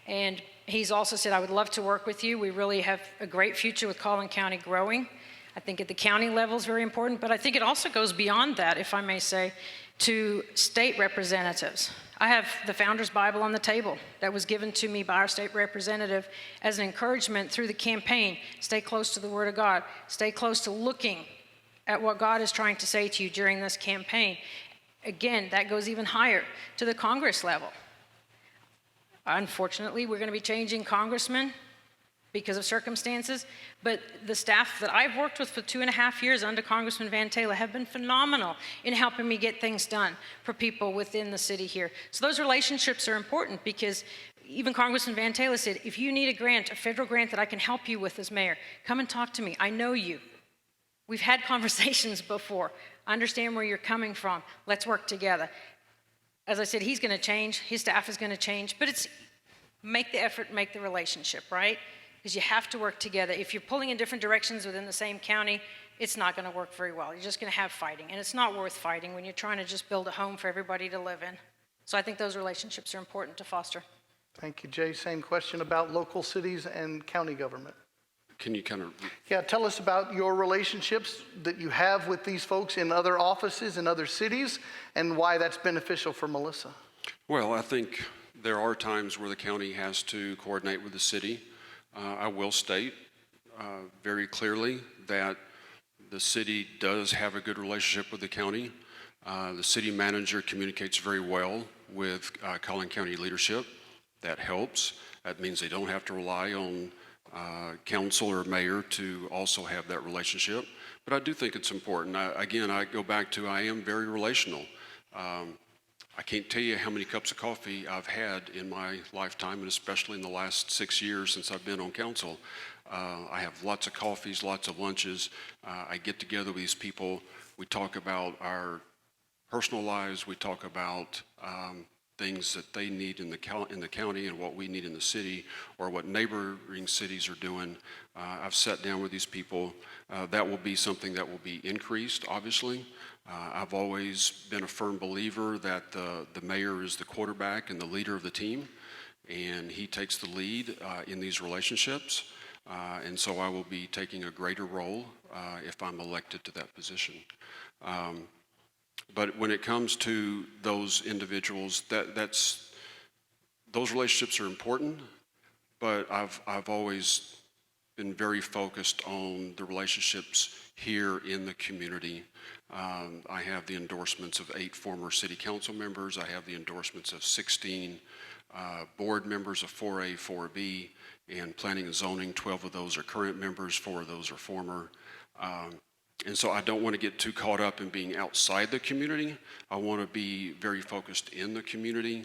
and he's also said, I would love to work with you. We really have a great future with Collin County growing. I think at the county level is very important, but I think it also goes beyond that, if I may say, to state representatives. I have the Founder's Bible on the table that was given to me by our state representative as an encouragement through the campaign. Stay close to the Word of God. Stay close to looking at what God is trying to say to you during this campaign. Again, that goes even higher to the Congress level. Unfortunately, we're going to be changing congressmen because of circumstances, but the staff that I've worked with for 2.5 years under Congressman Van Taylor have been phenomenal in helping me get things done for people within the city here. So those relationships are important, because even Congressman Van Taylor said, if you need a grant, a federal grant that I can help you with as mayor, come and talk to me. I know you. We've had conversations before. I understand where you're coming from. Let's work together. As I said, he's going to change. His staff is going to change. But it's make the effort, make the relationship, right? Because you have to work together. If you're pulling in different directions within the same county, it's not going to work very well. You're just going to have fighting. And it's not worth fighting when you're trying to just build a home for everybody to live in. So I think those relationships are important to foster. Thank you, Jay. Same question about local cities and county government. Can you kind of, Yeah, tell us about your relationships that you have with these folks in other offices in other cities and why that's beneficial for Melissa. well, I think there are times where the county has to coordinate with the city. I will state very clearly that the city does have a good relationship with the county. The city manager communicates very well with Collin County leadership. That helps. That means they don't have to rely on council or mayor to also have that relationship. But I do think it's important. Again, I go back to I am very relational. I can't tell you how many cups of coffee I've had in my lifetime, and especially in the last 6 years since I've been on council. I have lots of coffees, lots of lunches. I get together with these people. We talk about our personal lives. We talk about things that they need in the county and what we need in the city, or what neighboring cities are doing. I've sat down with these people. That will be something that will be increased, obviously. I've always been a firm believer that the mayor is the quarterback and the leader of the team, and he takes the lead in these relationships. And so I will be taking a greater role if I'm elected to that position. But when it comes to those individuals, those relationships are important, but I've always been very focused on the relationships here in the community. I have the endorsements of 8 former city council members. I have the endorsements of 16 board members of 4A, 4B, and planning and zoning. 12 of those are current members, 4 of those are former. And so I don't want to get too caught up in being outside the community. I want to be very focused in the community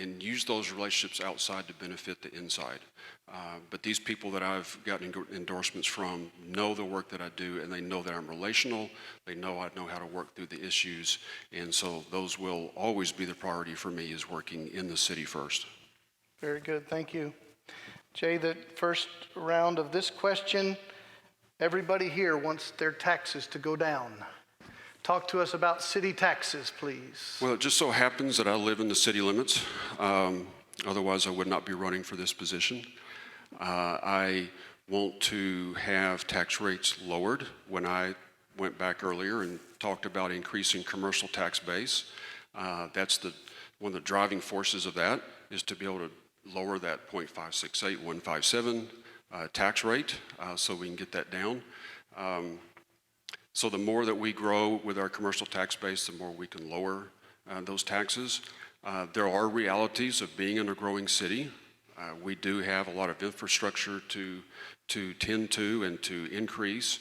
and use those relationships outside to benefit the inside. But these people that I've gotten endorsements from know the work that I do, and they know that I'm relational. They know I know how to work through the issues. And so those will always be the priority for me, is working in the city first. Very good. Thank you. Jay, the first round of this question, everybody here wants their taxes to go down. Talk to us about city taxes, please. Well, it just so happens that I live in the city limits. Otherwise, I would not be running for this position. I want to have tax rates lowered. When I went back earlier and talked about increasing commercial tax base, that's one of the driving forces of that is to be able to lower that 0.568157 tax rate so we can get that down. So the more that we grow with our commercial tax base, the more we can lower those taxes. There are realities of being in a growing city. We do have a lot of infrastructure to tend to and to increase.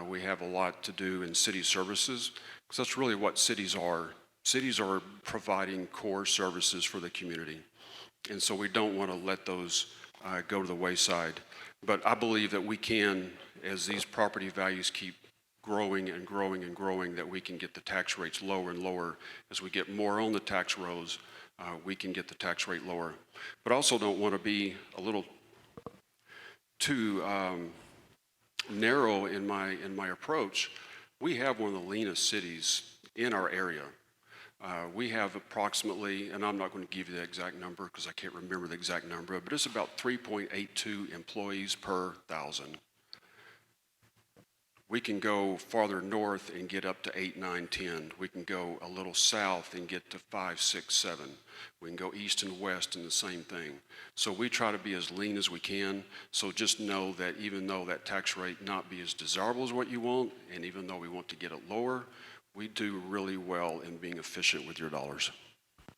We have a lot to do in city services, because that's really what cities are. Cities are providing core services for the community. And so we don't want to let those go to the wayside. But I believe that we can, as these property values keep growing and growing and growing, that we can get the tax rates lower and lower. As we get more on the tax rolls, we can get the tax rate lower. But I also don't want to be a little too narrow in my approach. We have one of the leanest cities in our area. We have approximately, and I'm not going to give you the exact number because I can't remember the exact number, but it's about 3.82 employees per 1,000. We can go farther north and get up to 8, 9, 10. We can go a little south and get to 5, 6, 7. We can go east and west and the same thing. So we try to be as lean as we can. So just know that even though that tax rate not be as desirable as what you want, and even though we want to get it lower, we do really well in being efficient with your dollars.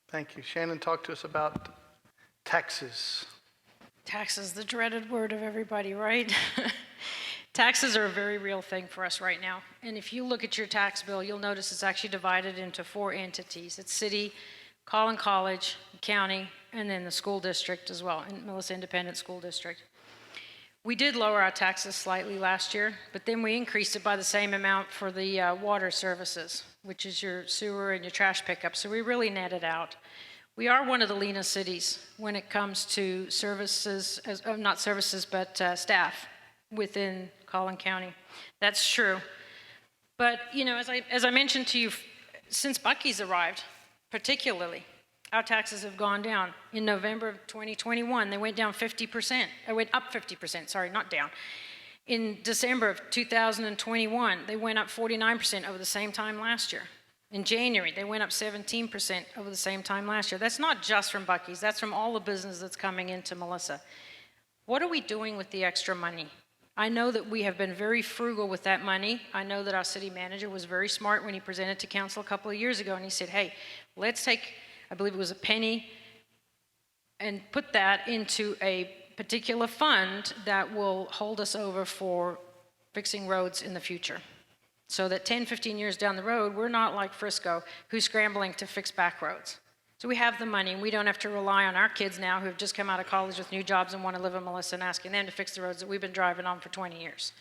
Thank you. Shannon, talk to us about taxes. Taxes, the dreaded word of everybody, right? Taxes are a very real thing for us right now. And if you look at your tax bill, you'll notice it's actually divided into 4 entities. It's city, Collin College, county, and then the school district as well, and Melissa Independent School District. We did lower our taxes slightly last year, but then we increased it by the same amount for the water services, which is your sewer and your trash pickup. So we really netted out. We are one of the leanest cities when it comes to services, not services, but staff within Collin County. That's true. But, you know, as I mentioned to you, since Bucky's arrived, particularly, our taxes have gone down. In November of 2021, they went down 50%. They went up 50%, sorry, not down. In December of 2021, they went up 49% over the same time last year. In January, they went up 17% over the same time last year. That's not just from Bucky's, that's from all the business that's coming into Melissa. What are we doing with the extra money? I know that we have been very frugal with that money. I know that our city manager was very smart when he presented to council a couple of years ago, and he said, hey, let's take, I believe it was a penny, and put that into a particular fund that will hold us over for fixing roads in the future. So that 10, 15 years down the road, we're not like Frisco, who's scrambling to fix back roads. So we have the money, and we don't have to rely on our kids now who have just come out of college with new jobs and want to live in Melissa and asking them to fix the roads that we've been driving on for 20 years.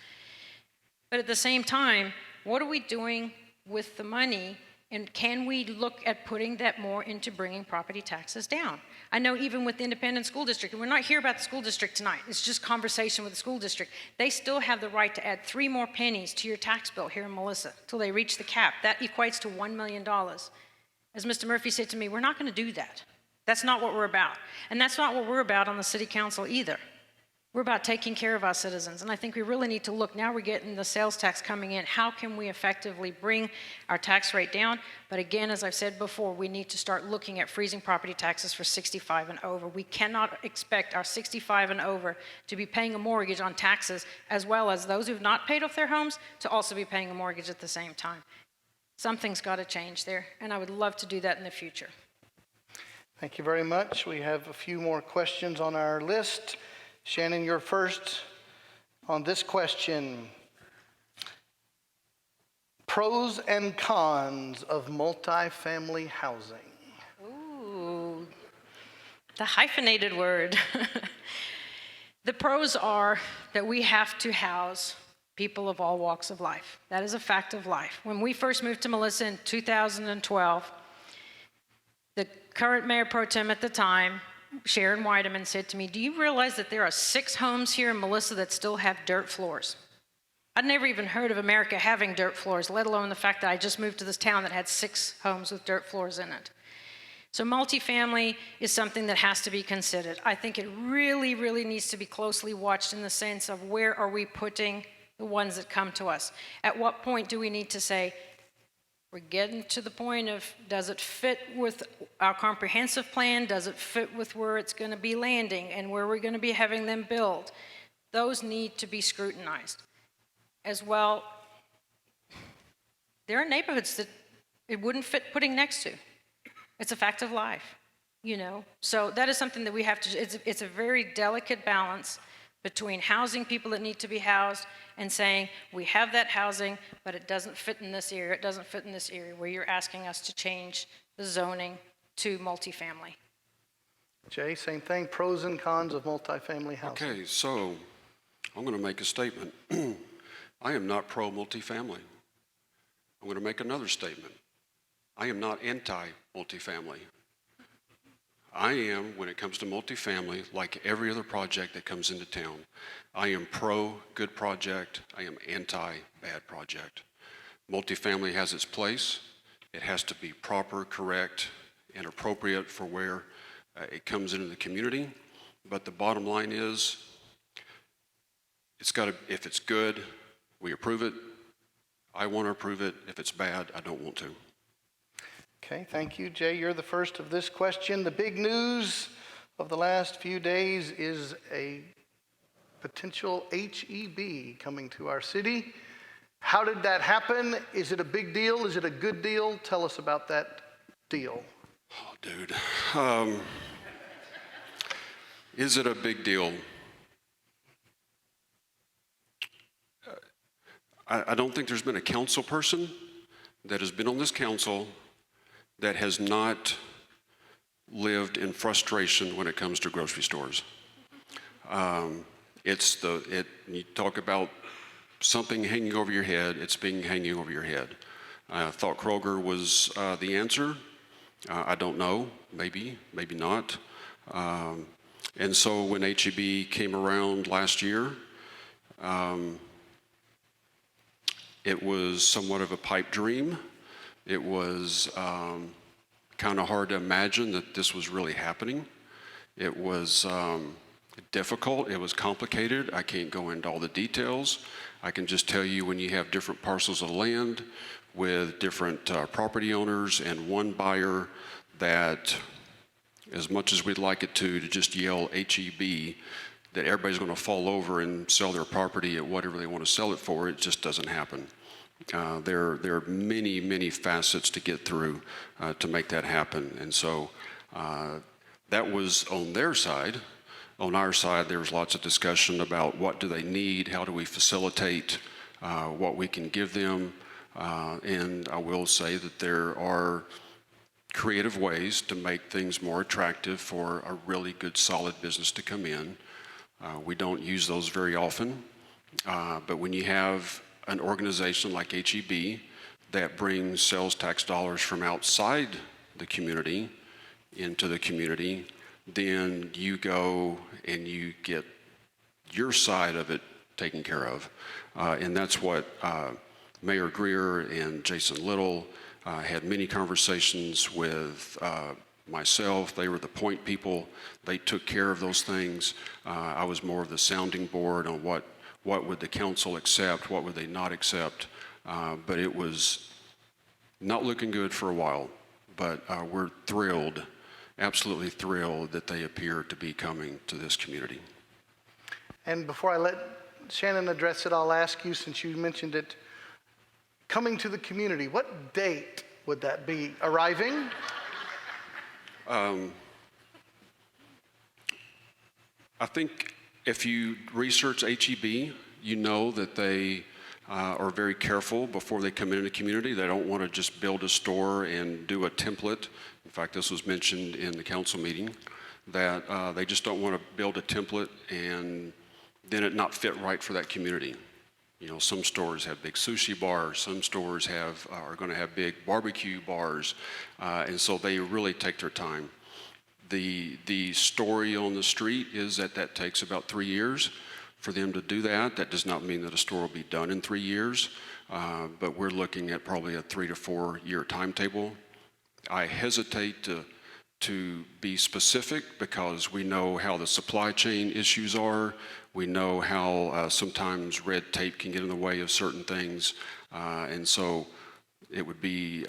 But at the same time, what are we doing with the money, and can we look at putting that more into bringing property taxes down? I know even with the independent school district, and we're not here about the school district tonight, it's just conversation with the school district, they still have the right to add 3 more pennies to your tax bill here in Melissa till they reach the cap. That equates to $1 million. As Mr. Murphy said to me, we're not going to do that. That's not what we're about. And that's not what we're about on the city council either. We're about taking care of our citizens. And I think we really need to look, now we're getting the sales tax coming in, how can we effectively bring our tax rate down? But again, as I've said before, we need to start looking at freezing property taxes for 65 and over. We cannot expect our 65 and over to be paying a mortgage on taxes, as well as those who've not paid off their homes to also be paying a mortgage at the same time. Something's got to change there, and I would love to do that in the future. Thank you very much. We have a few more questions on our list. Shannon, you're first on this question. Pros and cons of multifamily housing. Ooh, the hyphenated word. The pros are that we have to house people of all walks of life. That is a fact of life. When we first moved to Melissa in 2012, the current mayor pro tem at the time, Sharon Weideman, said to me, do you realize that there are 6 homes here in Melissa that still have dirt floors? I'd never even heard of America having dirt floors, let alone the fact that I just moved to this town that had 6 homes with dirt floors in it. So multifamily is something that has to be considered. I think it really, really needs to be closely watched in the sense of where are we putting the ones that come to us. At what point do we need to say, we're getting to the point of, does it fit with our comprehensive plan? Does it fit with where it's going to be landing and where we're going to be having them build? Those need to be scrutinized. As well, there are neighborhoods that it wouldn't fit putting next to. It's a fact of life, you know? So that is something that we have to, it's a very delicate balance between housing people that need to be housed and saying, we have that housing, but it doesn't fit in this area, it doesn't fit in this area, where you're asking us to change the zoning to multifamily. Jay, same thing, pros and cons of multifamily housing. Okay, so I'm going to make a statement. I am not pro-multifamily. I'm going to make another statement. I am not anti-multifamily. I am, when it comes to multifamily, like every other project that comes into town, I am pro-good project, I am anti-bad project. Multifamily has its place. It has to be proper, correct, and appropriate for where it comes into the community. But the bottom line is, it's got to, if it's good, we approve it. I want to approve it. If it's bad, I don't want to. Okay, thank you, Jay. You're the first of this question. The big news of the last few days is a potential HEB coming to our city. How did that happen? Is it a big deal? Is it a good deal? Tell us about that deal. Oh, dude. Is it a big deal? I don't think there's been a council person that has been on this council that has not lived in frustration when it comes to grocery stores. You talk about something hanging over your head, it's being hanging over your head. I thought Kroger was the answer. I don't know, maybe not. And so when HEB came around last year, it was somewhat of a pipe dream. It was kind of hard to imagine that this was really happening. It was difficult, it was complicated. I can't go into all the details. I can just tell you when you have different parcels of land with different property owners and one buyer that, as much as we'd like it to just yell HEB, that everybody's going to fall over and sell their property at whatever they want to sell it for, it just doesn't happen. There are many, many facets to get through to make that happen. And so that was on their side. On our side, there was lots of discussion about what do they need, how do we facilitate what we can give them. And I will say that there are creative ways to make things more attractive for a really good, solid business to come in. We don't use those very often, but when you have an organization like HEB that brings sales tax dollars from outside the community into the community, then you go and you get your side of it taken care of. And that's what Mayor Greer and Jason Little had many conversations with myself. They were the point people. They took care of those things. I was more of the sounding board on what would the council accept, what would they not accept. But it was not looking good for a while. But we're thrilled, absolutely thrilled that they appear to be coming to this community. And before I let Shannon address it, I'll ask you, since you mentioned it, coming to the community, what date would that be? Arriving? I think if you research HEB, you know that they are very careful before they come into the community. They don't want to just build a store and do a template. In fact, this was mentioned in the council meeting, that they just don't want to build a template and then it not fit right for that community. You know, some stores have big sushi bars, some stores are going to have big barbecue bars, and so they really take their time. The story on the street is that takes about 3 years for them to do that. That does not mean that a store will be done in 3 years, but we're looking at probably a 3 to 4 year timetable. I hesitate to be specific because we know how the supply chain issues are. We know how sometimes red tape can get in the way of certain things. And so it would be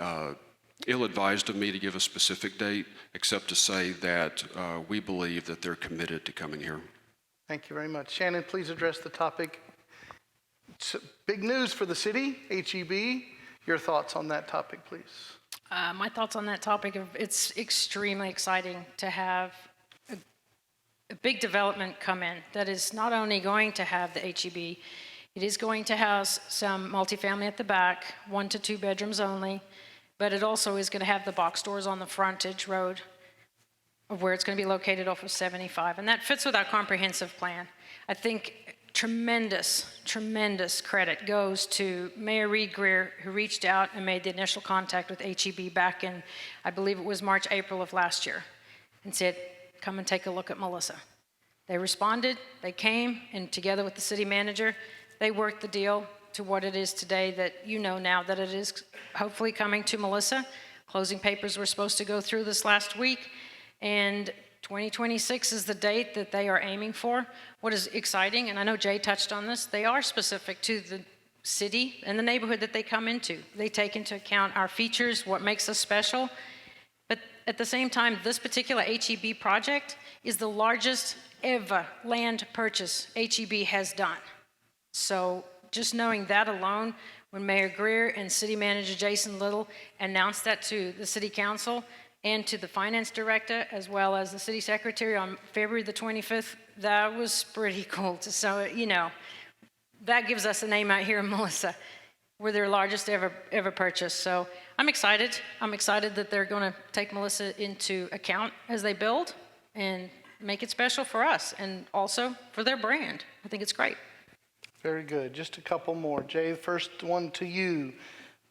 ill-advised of me to give a specific date, except to say that we believe that they're committed to coming here. Thank you very much. Shannon, please address the topic. It's big news for the city, HEB. Your thoughts on that topic, please. My thoughts on that topic, it's extremely exciting to have a big development come in that is not only going to have the HEB, it is going to house some multifamily at the back, 1 to 2 bedrooms only, but it also is going to have the box stores on the frontage road of where it's going to be located off of 75, and that fits with our comprehensive plan. I think tremendous credit goes to Mayor Reed Greer, who reached out and made the initial contact with HEB back in, I believe it was March, April of last year, and said, come and take a look at Melissa. They responded, they came, and together with the city manager, they worked the deal to what it is today that you know now that it is hopefully coming to Melissa. Closing papers were supposed to go through this last week, and 2026 is the date that they are aiming for. What is exciting, and I know Jay touched on this, they are specific to the city and the neighborhood that they come into. They take into account our features, what makes us special, but at the same time, this particular HEB project is the largest ever land purchase HEB has done. So just knowing that alone, when Mayor Greer and City Manager Jason Little announced that to the City Council and to the Finance Director, as well as the City Secretary on February the 25th, that was pretty cool. So, you know, that gives us a name out here in Melissa. We're their largest ever purchase. So I'm excited. I'm excited that they're going to take Melissa into account as they build. And make it special for us and also for their brand. I think it's great. Very good. Just a couple more. Jay, first one to you.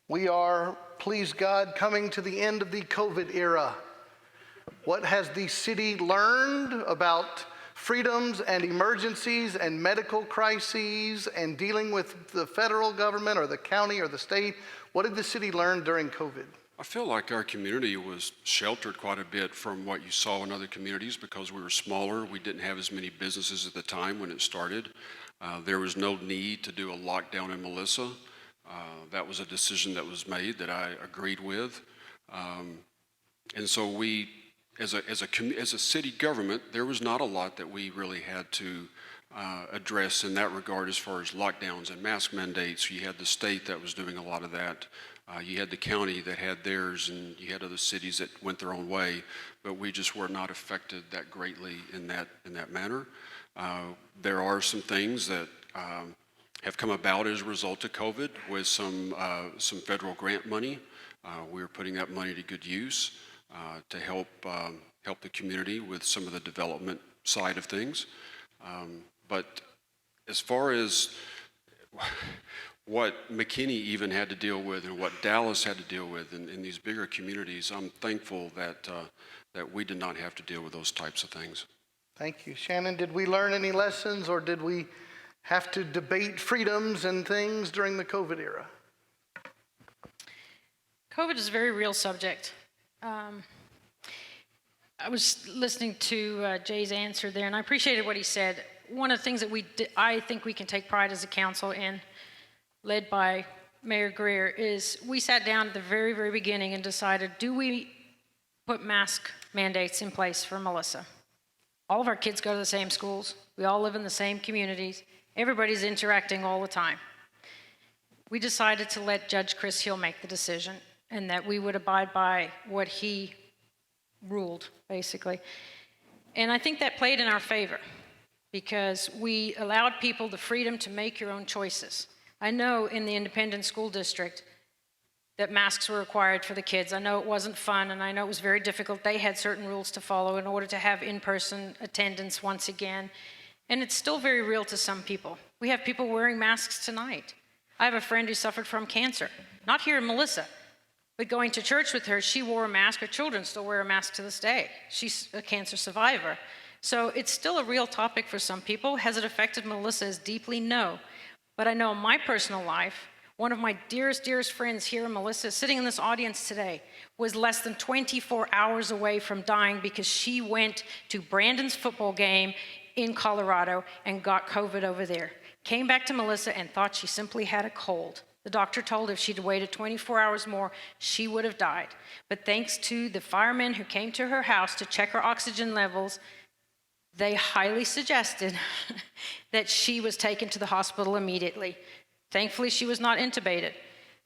We are, please God, coming to the end of the COVID era. What has the city learned about freedoms and emergencies and medical crises and dealing with the federal government or the county or the state? What did the city learn during COVID? I feel like our community was sheltered quite a bit from what you saw in other communities because we were smaller. We didn't have as many businesses at the time when it started. There was no need to do a lockdown in Melissa. That was a decision that was made that I agreed with. And so we, as a city government, there was not a lot that we really had to address in that regard as far as lockdowns and mask mandates. You had the state that was doing a lot of that. You had the county that had theirs, and you had other cities that went their own way, but we just were not affected that greatly in that manner. There are some things that have come about as a result of COVID with some federal grant money. We're putting that money to good use to help the community with some of the development side of things. But as far as what McKinney even had to deal with and what Dallas had to deal with in these bigger communities, I'm thankful that we did not have to deal with those types of things. Thank you. Shannon, did we learn any lessons or did we have to debate freedoms and things during the COVID era? COVID is a very real subject. I was listening to Jay's answer there, and I appreciated what he said. One of the things that I think we can take pride as a council in, led by Mayor Greer, is we sat down at the very, very beginning and decided, do we put mask mandates in place for Melissa? All of our kids go to the same schools. We all live in the same communities. Everybody's interacting all the time. We decided to let Judge Chris Hill make the decision and that we would abide by what he ruled, basically. And I think that played in our favor because we allowed people the freedom to make your own choices. I know in the independent school district that masks were required for the kids. I know it wasn't fun, and I know it was very difficult. They had certain rules to follow in order to have in-person attendance once again. And it's still very real to some people. We have people wearing masks tonight. I have a friend who suffered from cancer, not here in Melissa, but going to church with her, she wore a mask. Her children still wear a mask to this day. She's a cancer survivor. So it's still a real topic for some people. Has it affected Melissa as deeply? No. But I know in my personal life, one of my dearest, dearest friends here in Melissa, sitting in this audience today, was less than 24 hours away from dying because she went to Brandon's football game in Colorado and got COVID over there. Came back to Melissa and thought she simply had a cold. The doctor told her if she'd waited 24 hours more, she would have died. But thanks to the firemen who came to her house to check her oxygen levels, they highly suggested that she was taken to the hospital immediately. Thankfully, she was not intubated.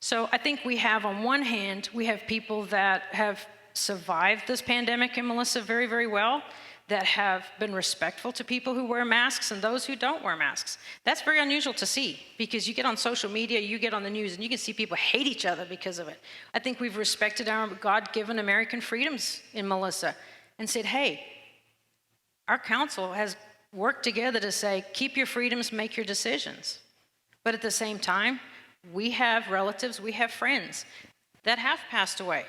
So I think we have, on one hand, we have people that have survived this pandemic in Melissa very, very well, that have been respectful to people who wear masks and those who don't wear masks. That's very unusual to see because you get on social media, you get on the news, and you can see people hate each other because of it. I think we've respected our God-given American freedoms in Melissa and said, hey, our council has worked together to say, keep your freedoms, make your decisions. But at the same time, we have relatives, we have friends that have passed away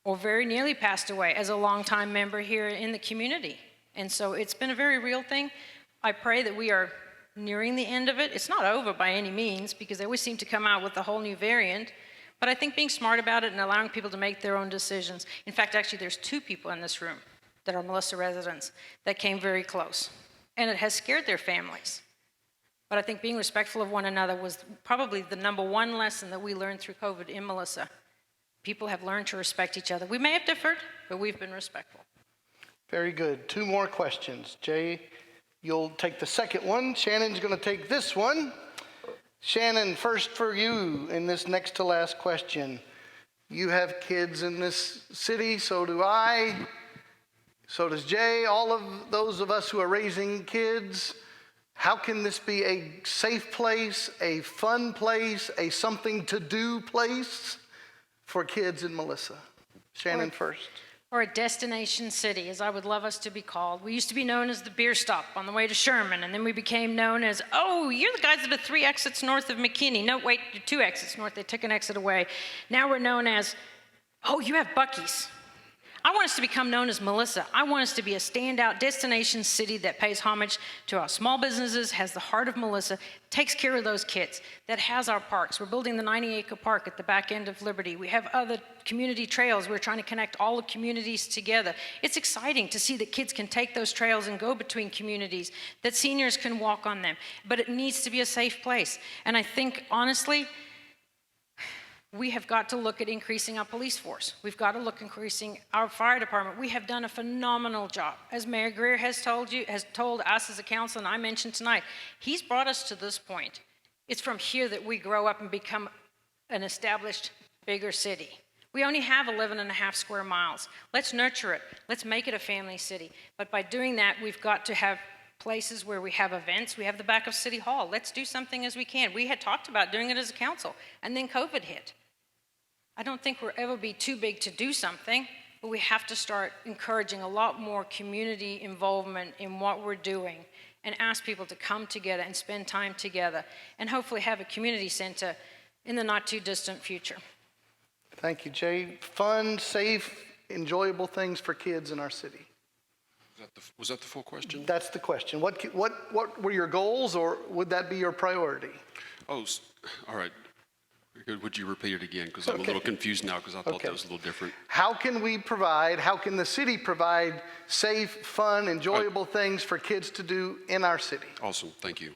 or very nearly passed away as a longtime member here in the community. And so it's been a very real thing. I pray that we are nearing the end of it. It's not over by any means because they always seem to come out with a whole new variant. But I think being smart about it and allowing people to make their own decisions. In fact, actually, there's 2 people in this room that are Melissa residents that came very close. And it has scared their families. But I think being respectful of one another was probably the #1 lesson that we learned through COVID in Melissa. People have learned to respect each other. We may have differed, but we've been respectful. Very good. 2 more questions. Jay, you'll take the second one. Shannon's going to take this one. Shannon, first for you in this next to last question. You have kids in this city, so do I. So does Jay. All of those of us who are raising kids. How can this be a safe place, a fun place, a something to do place for kids in Melissa? Shannon first. or a destination city, as I would love us to be called. We used to be known as the beer stop on the way to Sherman, and then we became known as, oh, you're the guys that are 3 exits north of McKinney. No, wait, you're 2 exits north. They took an exit away. Now we're known as, oh, you have Buc-ee's. I want us to become known as Melissa. I want us to be a standout destination city that pays homage to our small businesses, has the heart of Melissa, takes care of those kids, that has our parks. We're building the 90-acre park at the back end of Liberty. We have other community trails. We're trying to connect all the communities together. It's exciting to see that kids can take those trails and go between communities, that seniors can walk on them. But it needs to be a safe place. And I think, honestly, we have got to look at increasing our police force. We've got to look at increasing our fire department. We have done a phenomenal job. As Mayor Greer has told us as a council, and I mentioned tonight, he's brought us to this point. It's from here that we grow up and become an established, bigger city. We only have 11.5 square miles. Let's nurture it. Let's make it a family city. But by doing that, we've got to have places where we have events. We have the back of City Hall. Let's do something as we can. We had talked about doing it as a council, and then COVID hit. I don't think we'll ever be too big to do something, but we have to start encouraging a lot more community involvement in what we're doing and ask people to come together and spend time together and hopefully have a community center in the not too distant future. Thank you, Jay. Fun, safe, enjoyable things for kids in our city. Was that the full question? That's the question. What were your goals, or would that be your priority? Oh, all right. Good. Would you repeat it again? Because I'm a little confused now because I thought that was a little different. How can the city provide safe, fun, enjoyable things for kids to do in our city? Awesome. Thank you.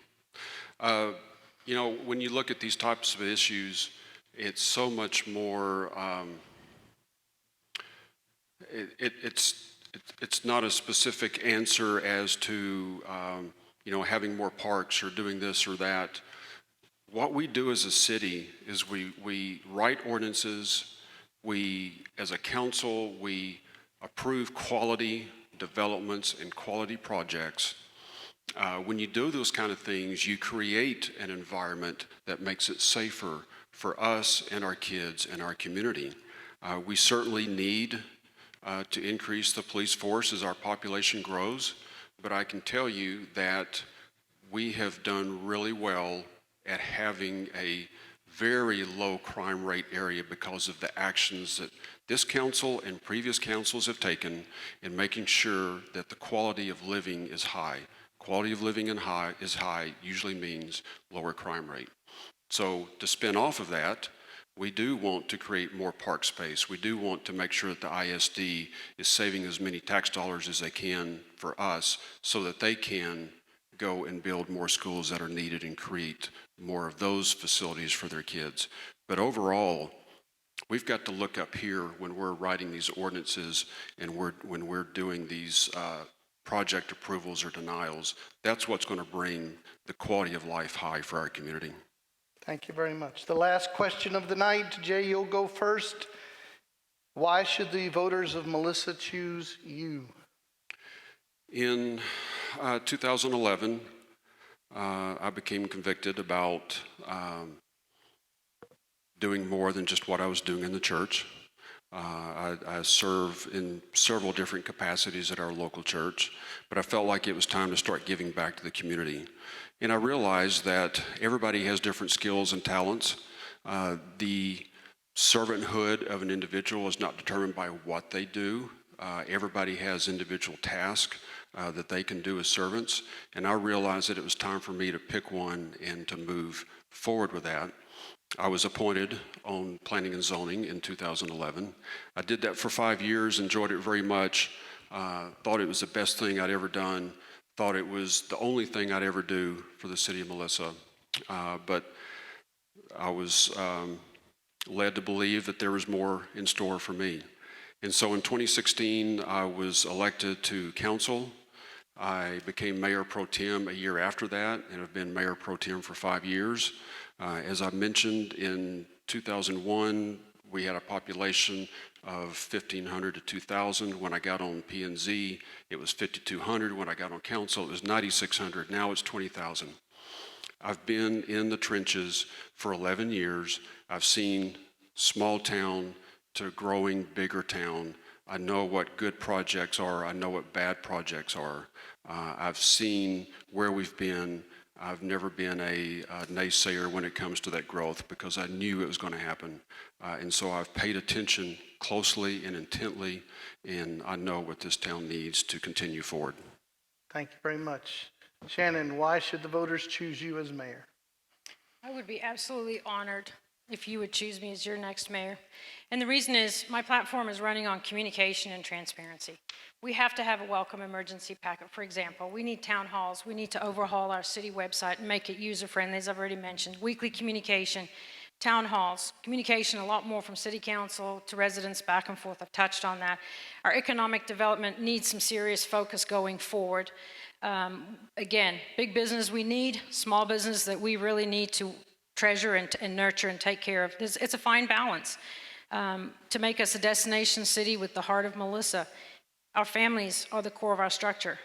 You know, when you look at these types of issues, it's so much more, it's not a specific answer as to, you know, having more parks or doing this or that. What we do as a city is we write ordinances, as a council, we approve quality developments and quality projects. When you do those kind of things, you create an environment that makes it safer for us and our kids and our community. We certainly need to increase the police force as our population grows, but I can tell you that we have done really well at having a very low crime rate area because of the actions that this council and previous councils have taken in making sure that the quality of living is high. Quality of living is high usually means lower crime rate. So to spin off of that, we do want to create more park space. We do want to make sure that the ISD is saving as many tax dollars as they can for us so that they can go and build more schools that are needed and create more of those facilities for their kids. But overall, we've got to look up here when we're writing these ordinances and when we're doing these project approvals or denials. That's what's going to bring the quality of life high for our community. Thank you very much. The last question of the night, Jay, you'll go first. Why should the voters of Melissa choose you? In 2011, I became convicted about doing more than just what I was doing in the church. I serve in several different capacities at our local church, but I felt like it was time to start giving back to the community. And I realized that everybody has different skills and talents. The servanthood of an individual is not determined by what they do. Everybody has individual tasks that they can do as servants, and I realized that it was time for me to pick one and to move forward with that. I was appointed on Planning and Zoning in 2011. I did that for 5 years, enjoyed it very much, thought it was the best thing I'd ever done, thought it was the only thing I'd ever do for the city of Melissa, but I was led to believe that there was more in store for me. And so in 2016, I was elected to council. I became mayor pro tem a year after that, and have been mayor pro tem for 5 years. As I mentioned, in 2001, we had a population of 1,500 to 2,000. When I got on P&Z, it was 5,200. When I got on council, it was 9,600. Now it's 20,000. I've been in the trenches for 11 years. I've seen small town to growing bigger town. I know what good projects are. I know what bad projects are. I've seen where we've been. I've never been a naysayer when it comes to that growth because I knew it was going to happen. And so I've paid attention closely and intently, and I know what this town needs to continue forward. Thank you very much. Shannon, why should the voters choose you as mayor? I would be absolutely honored if you would choose me as your next mayor. And the reason is my platform is running on communication and transparency. We have to have a welcome emergency packet, for example. We need town halls. We need to overhaul our city website and make it user-friendly, as I've already mentioned. Weekly communication, town halls, communication a lot more from city council to residents back and forth. I've touched on that. Our economic development needs some serious focus going forward. Again, big business we need, small business that we really need to treasure and nurture and take care of. It's a fine balance to make us a destination city with the heart of Melissa. Our families are the core of our structure.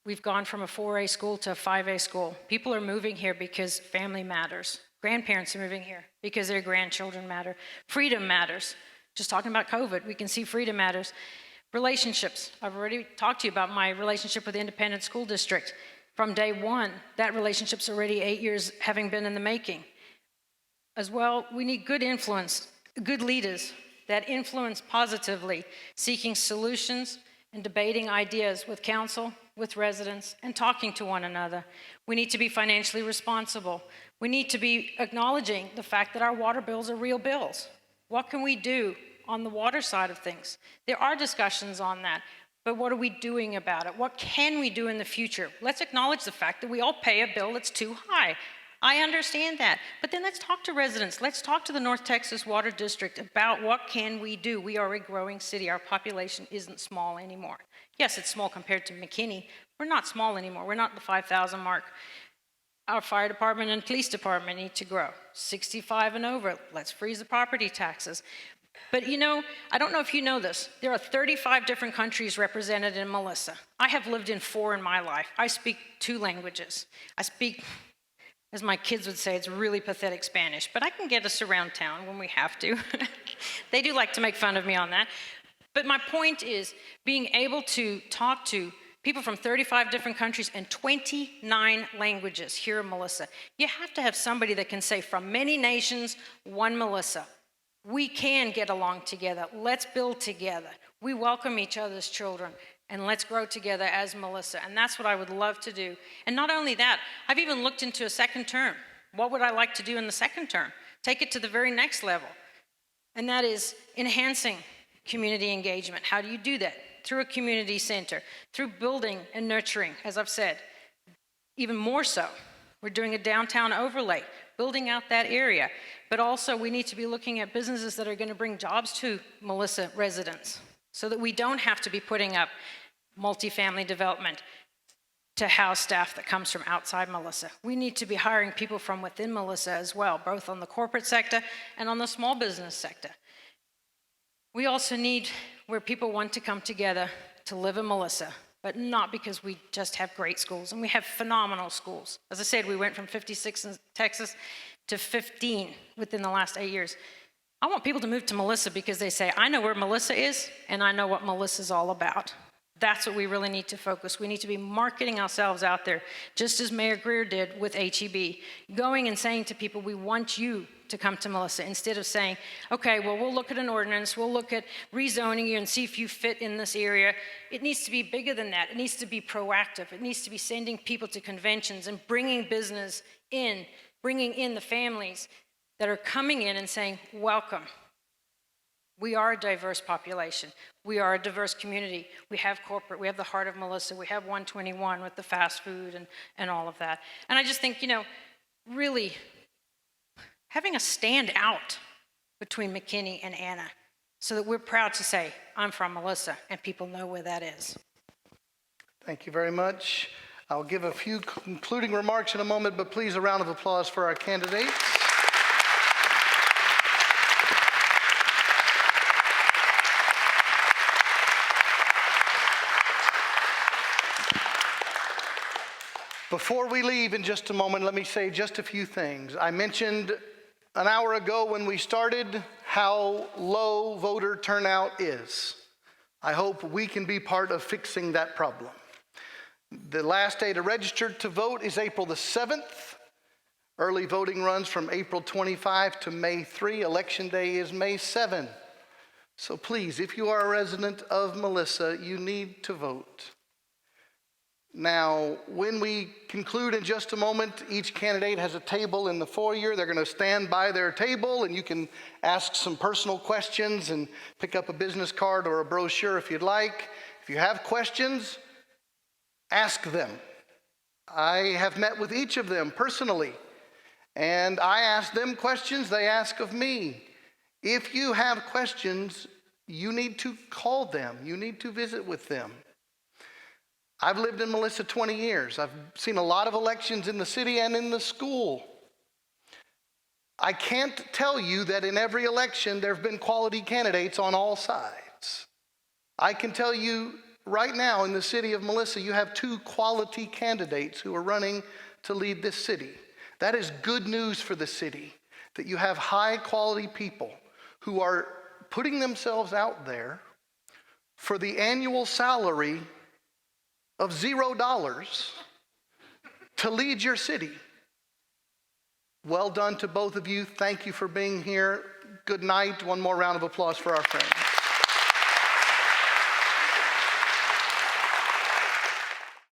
We've gone from a 4A school to a 5A school. People are moving here because family matters. Grandparents are moving here because their grandchildren matter. Freedom matters. Just talking about COVID, we can see freedom matters. Relationships. I've already talked to you about my relationship with the independent school district. From day one, that relationship's already 8 years having been in the making. As well, we need good influence, good leaders that influence positively, seeking solutions and debating ideas with council, with residents, and talking to one another. We need to be financially responsible. We need to be acknowledging the fact that our water bills are real bills. What can we do on the water side of things? There are discussions on that, but what are we doing about it? What can we do in the future? Let's acknowledge the fact that we all pay a bill that's too high. I understand that, but then let's talk to residents. Let's talk to the North Texas Water District about what can we do. We are a growing city. Our population isn't small anymore. Yes, it's small compared to McKinney. We're not small anymore. We're not the 5,000 mark. Our fire department and police department need to grow. 65 and over, let's freeze the property taxes. But you know, I don't know if you know this, there are 35 different countries represented in Melissa. I have lived in 4 in my life. I speak 2 languages. I speak, as my kids would say, it's really pathetic Spanish, but I can get us around town when we have to. They do like to make fun of me on that. But my point is being able to talk to people from 35 different countries and 29 languages here in Melissa. You have to have somebody that can say, from many nations, one Melissa. We can get along together. Let's build together. We welcome each other's children, and let's grow together as Melissa. And that's what I would love to do. And not only that, I've even looked into a second term. What would I like to do in the second term? Take it to the very next level. And that is enhancing community engagement. How do you do that? Through a community center, through building and nurturing, as I've said. Even more so, we're doing a downtown overlay, building out that area. But also we need to be looking at businesses that are going to bring jobs to Melissa residents so that we don't have to be putting up multifamily development to house staff that comes from outside Melissa. We need to be hiring people from within Melissa as well, both on the corporate sector and on the small business sector. We also need where people want to come together to live in Melissa, but not because we just have great schools, and we have phenomenal schools. As I said, we went from 56 in Texas to 15 within the last 8 years. I want people to move to Melissa because they say, I know where Melissa is, and I know what Melissa's all about. That's what we really need to focus. We need to be marketing ourselves out there, just as Mayor Greer did with HEB, going and saying to people, we want you to come to Melissa, instead of saying, okay, well, we'll look at an ordinance, we'll look at rezoning you and see if you fit in this area. It needs to be bigger than that. It needs to be proactive. It needs to be sending people to conventions and bringing business in, bringing in the families that are coming in and saying, welcome. We are a diverse population. We are a diverse community. We have corporate, we have the heart of Melissa, we have 121 with the fast food and all of that. And I just think, you know, really having a stand out between McKinney and Anna so that we're proud to say, I'm from Melissa, and people know where that is. Thank you very much. I'll give a few concluding remarks in a moment, but please a round of applause for our candidates. Before we leave in just a moment, let me say just a few things. I mentioned an hour ago when we started how low voter turnout is. I hope we can be part of fixing that problem. The last day to register to vote is April the 7th. Early voting runs from April 25 to May 3. Election day is May 7. So please, if you are a resident of Melissa, you need to vote. Now, when we conclude in just a moment, each candidate has a table in the foyer. They're going to stand by their table, and you can ask some personal questions and pick up a business card or a brochure if you'd like. If you have questions, ask them. I have met with each of them personally, and I ask them questions they ask of me. If you have questions, you need to call them. You need to visit with them. I've lived in Melissa 20 years. I've seen a lot of elections in the city and in the school. I can't tell you that in every election there have been quality candidates on all sides. I can tell you right now in the city of Melissa, you have 2 quality candidates who are running to lead this city. That is good news for the city, that you have high quality people who are putting themselves out there for the annual salary of $0 to lead your city. Well done to both of you. Thank you for being here. Good night. One more round of applause for our friends.